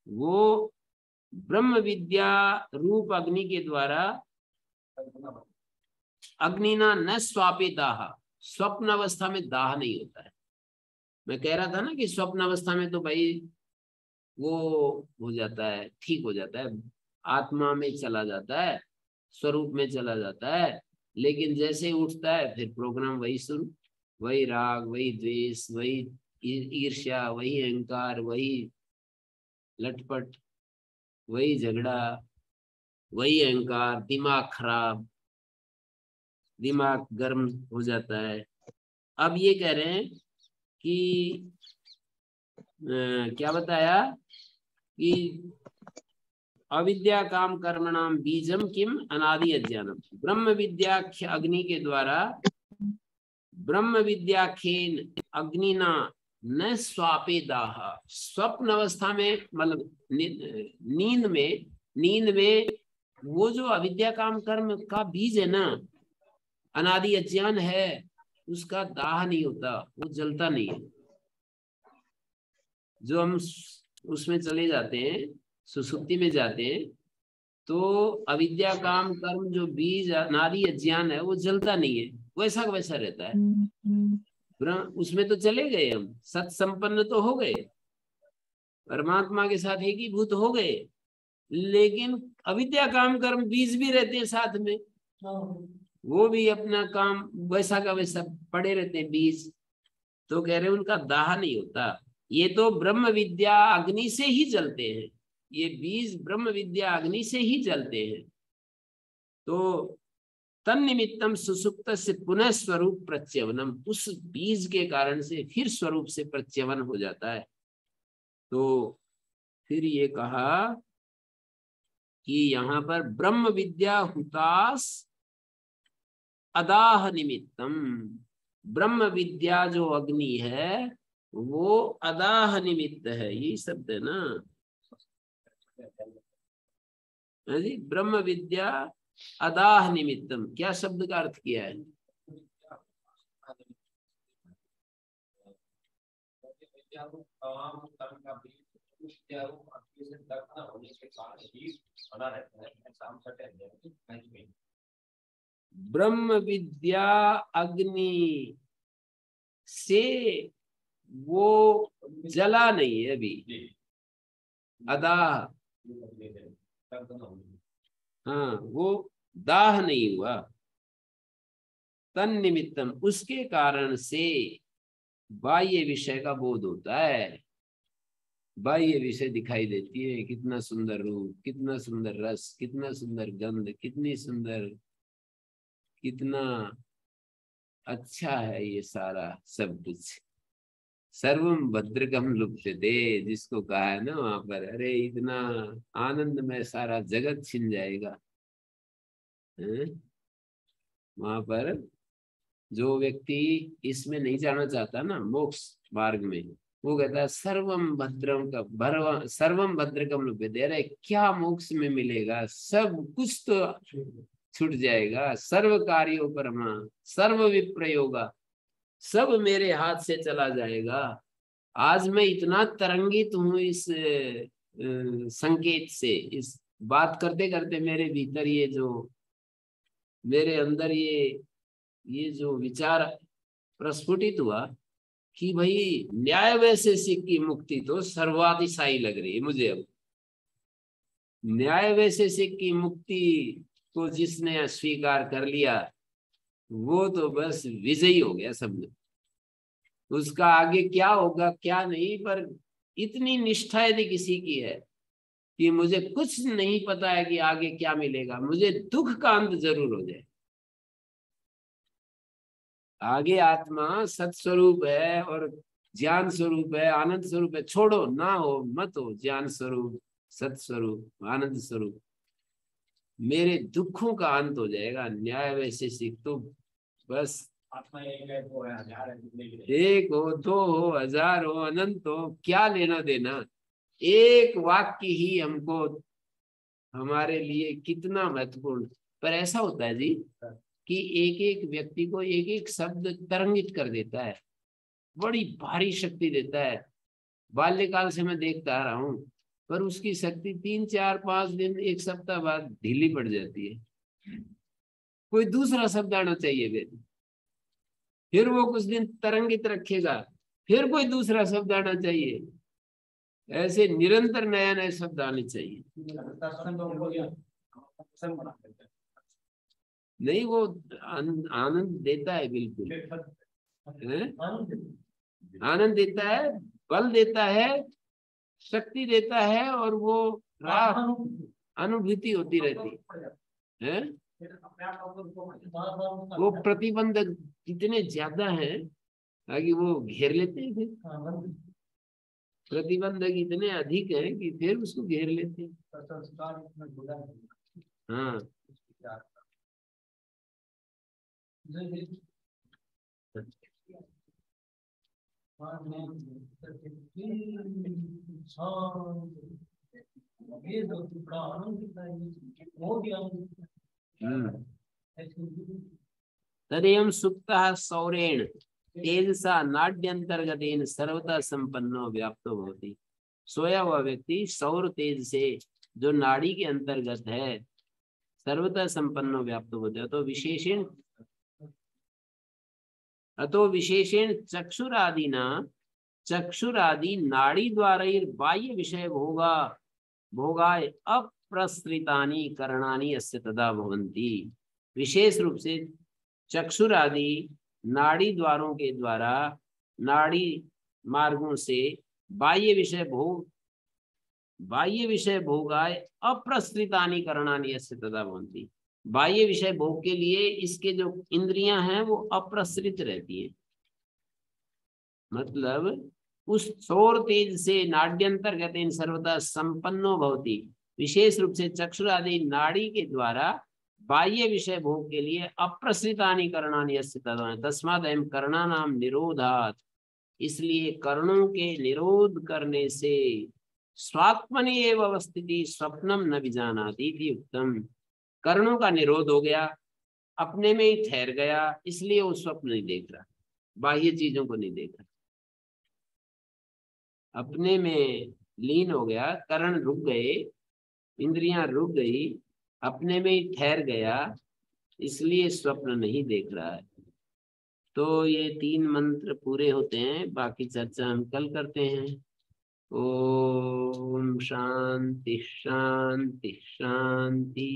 वो ब्रह्म विद्या रूप अग्नि के द्वारा अग्निना न स्वापे दाह, स्वप्न अवस्था में दाह नहीं होता है। मैं कह रहा था ना कि स्वप्न अवस्था में तो भाई वो हो जाता है, ठीक हो जाता है, आत्मा में चला जाता है, स्वरूप में चला जाता है, लेकिन जैसे ही उठता है फिर प्रोग्राम वही शुरू, वही राग, वही द्वेष, वही ईर्ष्या, वही अहंकार, वही लटपट, वही झगड़ा, वही अहंकार, दिमाग खराब, दिमाग गर्म हो जाता है। अब ये कह रहे हैं कि क्या बताया कि अविद्या काम कर्मणाम बीजम किम अनादि अज्ञानम, ब्रह्म विद्याख्य अग्नि के द्वारा, ब्रह्म विद्याखेन अग्निना न स्वापे दाह, स्वप्न अवस्था में मतलब नींद में वो जो अविद्या काम कर्म का बीज है ना, अनादि अज्ञान है, उसका दाह नहीं होता, वो जलता नहीं है। जो हम उसमें चले जाते हैं, सुसुप्ति में जाते हैं, तो अविद्या काम कर्म जो बीज अनादि अज्ञान है वो जलता नहीं है, वैसा का वैसा रहता है। उसमें तो चले गए हम, सत संपन्न तो हो गए, परमात्मा के साथ एकीभूत हो गए, लेकिन अविद्या काम कर्म बीज भी रहते हैं साथ में, वो भी अपना काम वैसा का वैसा पड़े रहते हैं बीज। तो कह रहे उनका दाह नहीं होता, ये तो ब्रह्म विद्या अग्नि से ही जलते हैं, ये बीज ब्रह्म विद्या अग्नि से ही जलते हैं। तो तन्निमित्तम सुसुप्त से पुनः स्वरूप प्रत्यवनम, उस बीज के कारण से फिर स्वरूप से प्रत्यवन हो जाता है। तो फिर ये कहा कि यहाँ पर ब्रह्म विद्या हुतास अदाह निमित्तम, ब्रह्म विद्या जो अग्नि है वो अदाह निमित्त है, यही शब्द है ना जी, ब्रह्म विद्या अदाह निमित्तम, क्या शब्द का अर्थ किया है? ब्रह्म विद्या अग्नि से वो जला नहीं है अभी, अदाह, हाँ वो दाह नहीं हुआ। तन निमित्तम, उसके कारण से बाह्य विषय का बोध होता है, बाह्य विषय दिखाई देती है, कितना सुंदर रूप, कितना सुंदर रस, कितना सुंदर गंध, कितनी सुंदर, कितना अच्छा है ये सारा सब कुछ। सर्वम भद्रकम लुप्यते, जिसको कहा है ना वहां पर, अरे इतना आनंद में सारा जगत छिन जाएगा। वहां पर जो व्यक्ति इसमें नहीं जाना चाहता ना, मोक्ष मार्ग में, वो कहता है सर्वम भद्रम का सर्वम भद्रकम लुप्यते, अरे क्या मोक्ष में मिलेगा, सब कुछ तो छूट जाएगा, सर्व कार्यों परमा सर्व विप्रयोगा, सब मेरे हाथ से चला जाएगा। आज मैं इतना तरंगित हूं इस संकेत से, इस बात करते करते मेरे भीतर ये जो, मेरे अंदर ये जो विचार प्रस्फुटित हुआ कि भाई न्याय वैशेषिक की मुक्ति तो सर्वातिशायी लग रही है मुझे। अब न्याय वैशेषिक की मुक्ति को जिसने स्वीकार कर लिया वो तो बस विजयी हो गया समझो। उसका आगे क्या होगा क्या नहीं, पर इतनी निष्ठा यदि किसी की है कि मुझे कुछ नहीं पता है कि आगे क्या मिलेगा, मुझे दुख का अंत जरूर हो जाए, आगे आत्मा सत्स्वरूप है और ज्ञान स्वरूप है, आनंद स्वरूप है, छोड़ो ना हो मत हो, ज्ञान स्वरूप, सत्स्वरूप, आनंद स्वरूप, मेरे दुखों का अंत हो जाएगा। न्याय वैशेषिक तो बस आत्मा एक है, दो है, हजार है, एक हो, दो हो, हजार हो, अनंत हो, क्या लेना देना, एक वाक्य ही हमको हमारे लिए कितना महत्वपूर्ण। पर ऐसा होता है जी कि एक एक व्यक्ति को एक एक शब्द तरंगित कर देता है, बड़ी भारी शक्ति देता है। बाल्यकाल से मैं देखता आ रहा हूं, पर उसकी शक्ति 3 4 5 दिन 1 सप्ताह बाद ढीली पड़ जाती है। कोई दूसरा शब्द आना चाहिए, फिर वो कुछ दिन तरंगित रखेगा, फिर कोई दूसरा शब्द आना चाहिए, ऐसे निरंतर नया नया शब्द आने चाहिए। नहीं वो आनंद देता है, बिल्कुल आनंद देता है, बल देता है, शक्ति देता है, और वो अनुभूति होती रहती है। वो प्रतिबंधक इतने ज्यादा है कि वो घेर लेते हैं फिर। प्रतिबंधक इतने अधिक है कि फिर उसको घेर लेते हैं। हाँ तदेवं सुप्तः सौरेण तेजसा नाड्यंतर्गतेन सर्वथा संपन्नो व्याप्तो भवति। सोया हुआ व्यक्ति सौर तेज से जो नाड़ी के अंतर्गत है सर्वथा संपन्नो व्याप्तो भवति। अतो विशेषेण चक्षुरादि नाड़ी द्वारा बाह्य विषय भोगाय अप्रसृतानि करणानि अस्य तदा भवन्ति। विशेष रूप से चक्षुरादि नाड़ी द्वारों के द्वारा नाड़ी मार्गों से बाह्य विषय भोगाय अप्रसृतानि करणानि अस्य तदा भवन्ति। बाह्य विषय भोग के लिए इसके जो इंद्रियां हैं वो अप्रसृत रहती है। मतलब उस सौर तेज से नाड्यंतर्गतेन सर्वदा संपन्नो भवति। विशेष रूप से चक्षुरादि नाड़ी के द्वारा बाह्य विषय भोग के लिए अप्रसृतानि करणानि अस्य तदा। तस्मात् अयं कर्णानां निरोधात्, इसलिए कर्णों के निरोध करने से स्वात्मनि एव अवस्थिति स्वप्नम न विजानाति इति उक्तम। कर्णों का निरोध हो गया, अपने में ही ठहर गया, इसलिए वो स्वप्न नहीं देख रहा, बाह्य चीजों को नहीं देख रहा। अपने में लीन हो गया, कर्ण रुक गए, इंद्रियां रुक गई, अपने में ही ठहर गया, इसलिए स्वप्न नहीं देख रहा है। तो ये 3 मंत्र पूरे होते हैं, बाकी चर्चा हम कल करते हैं। ओम शांति शांति शांति।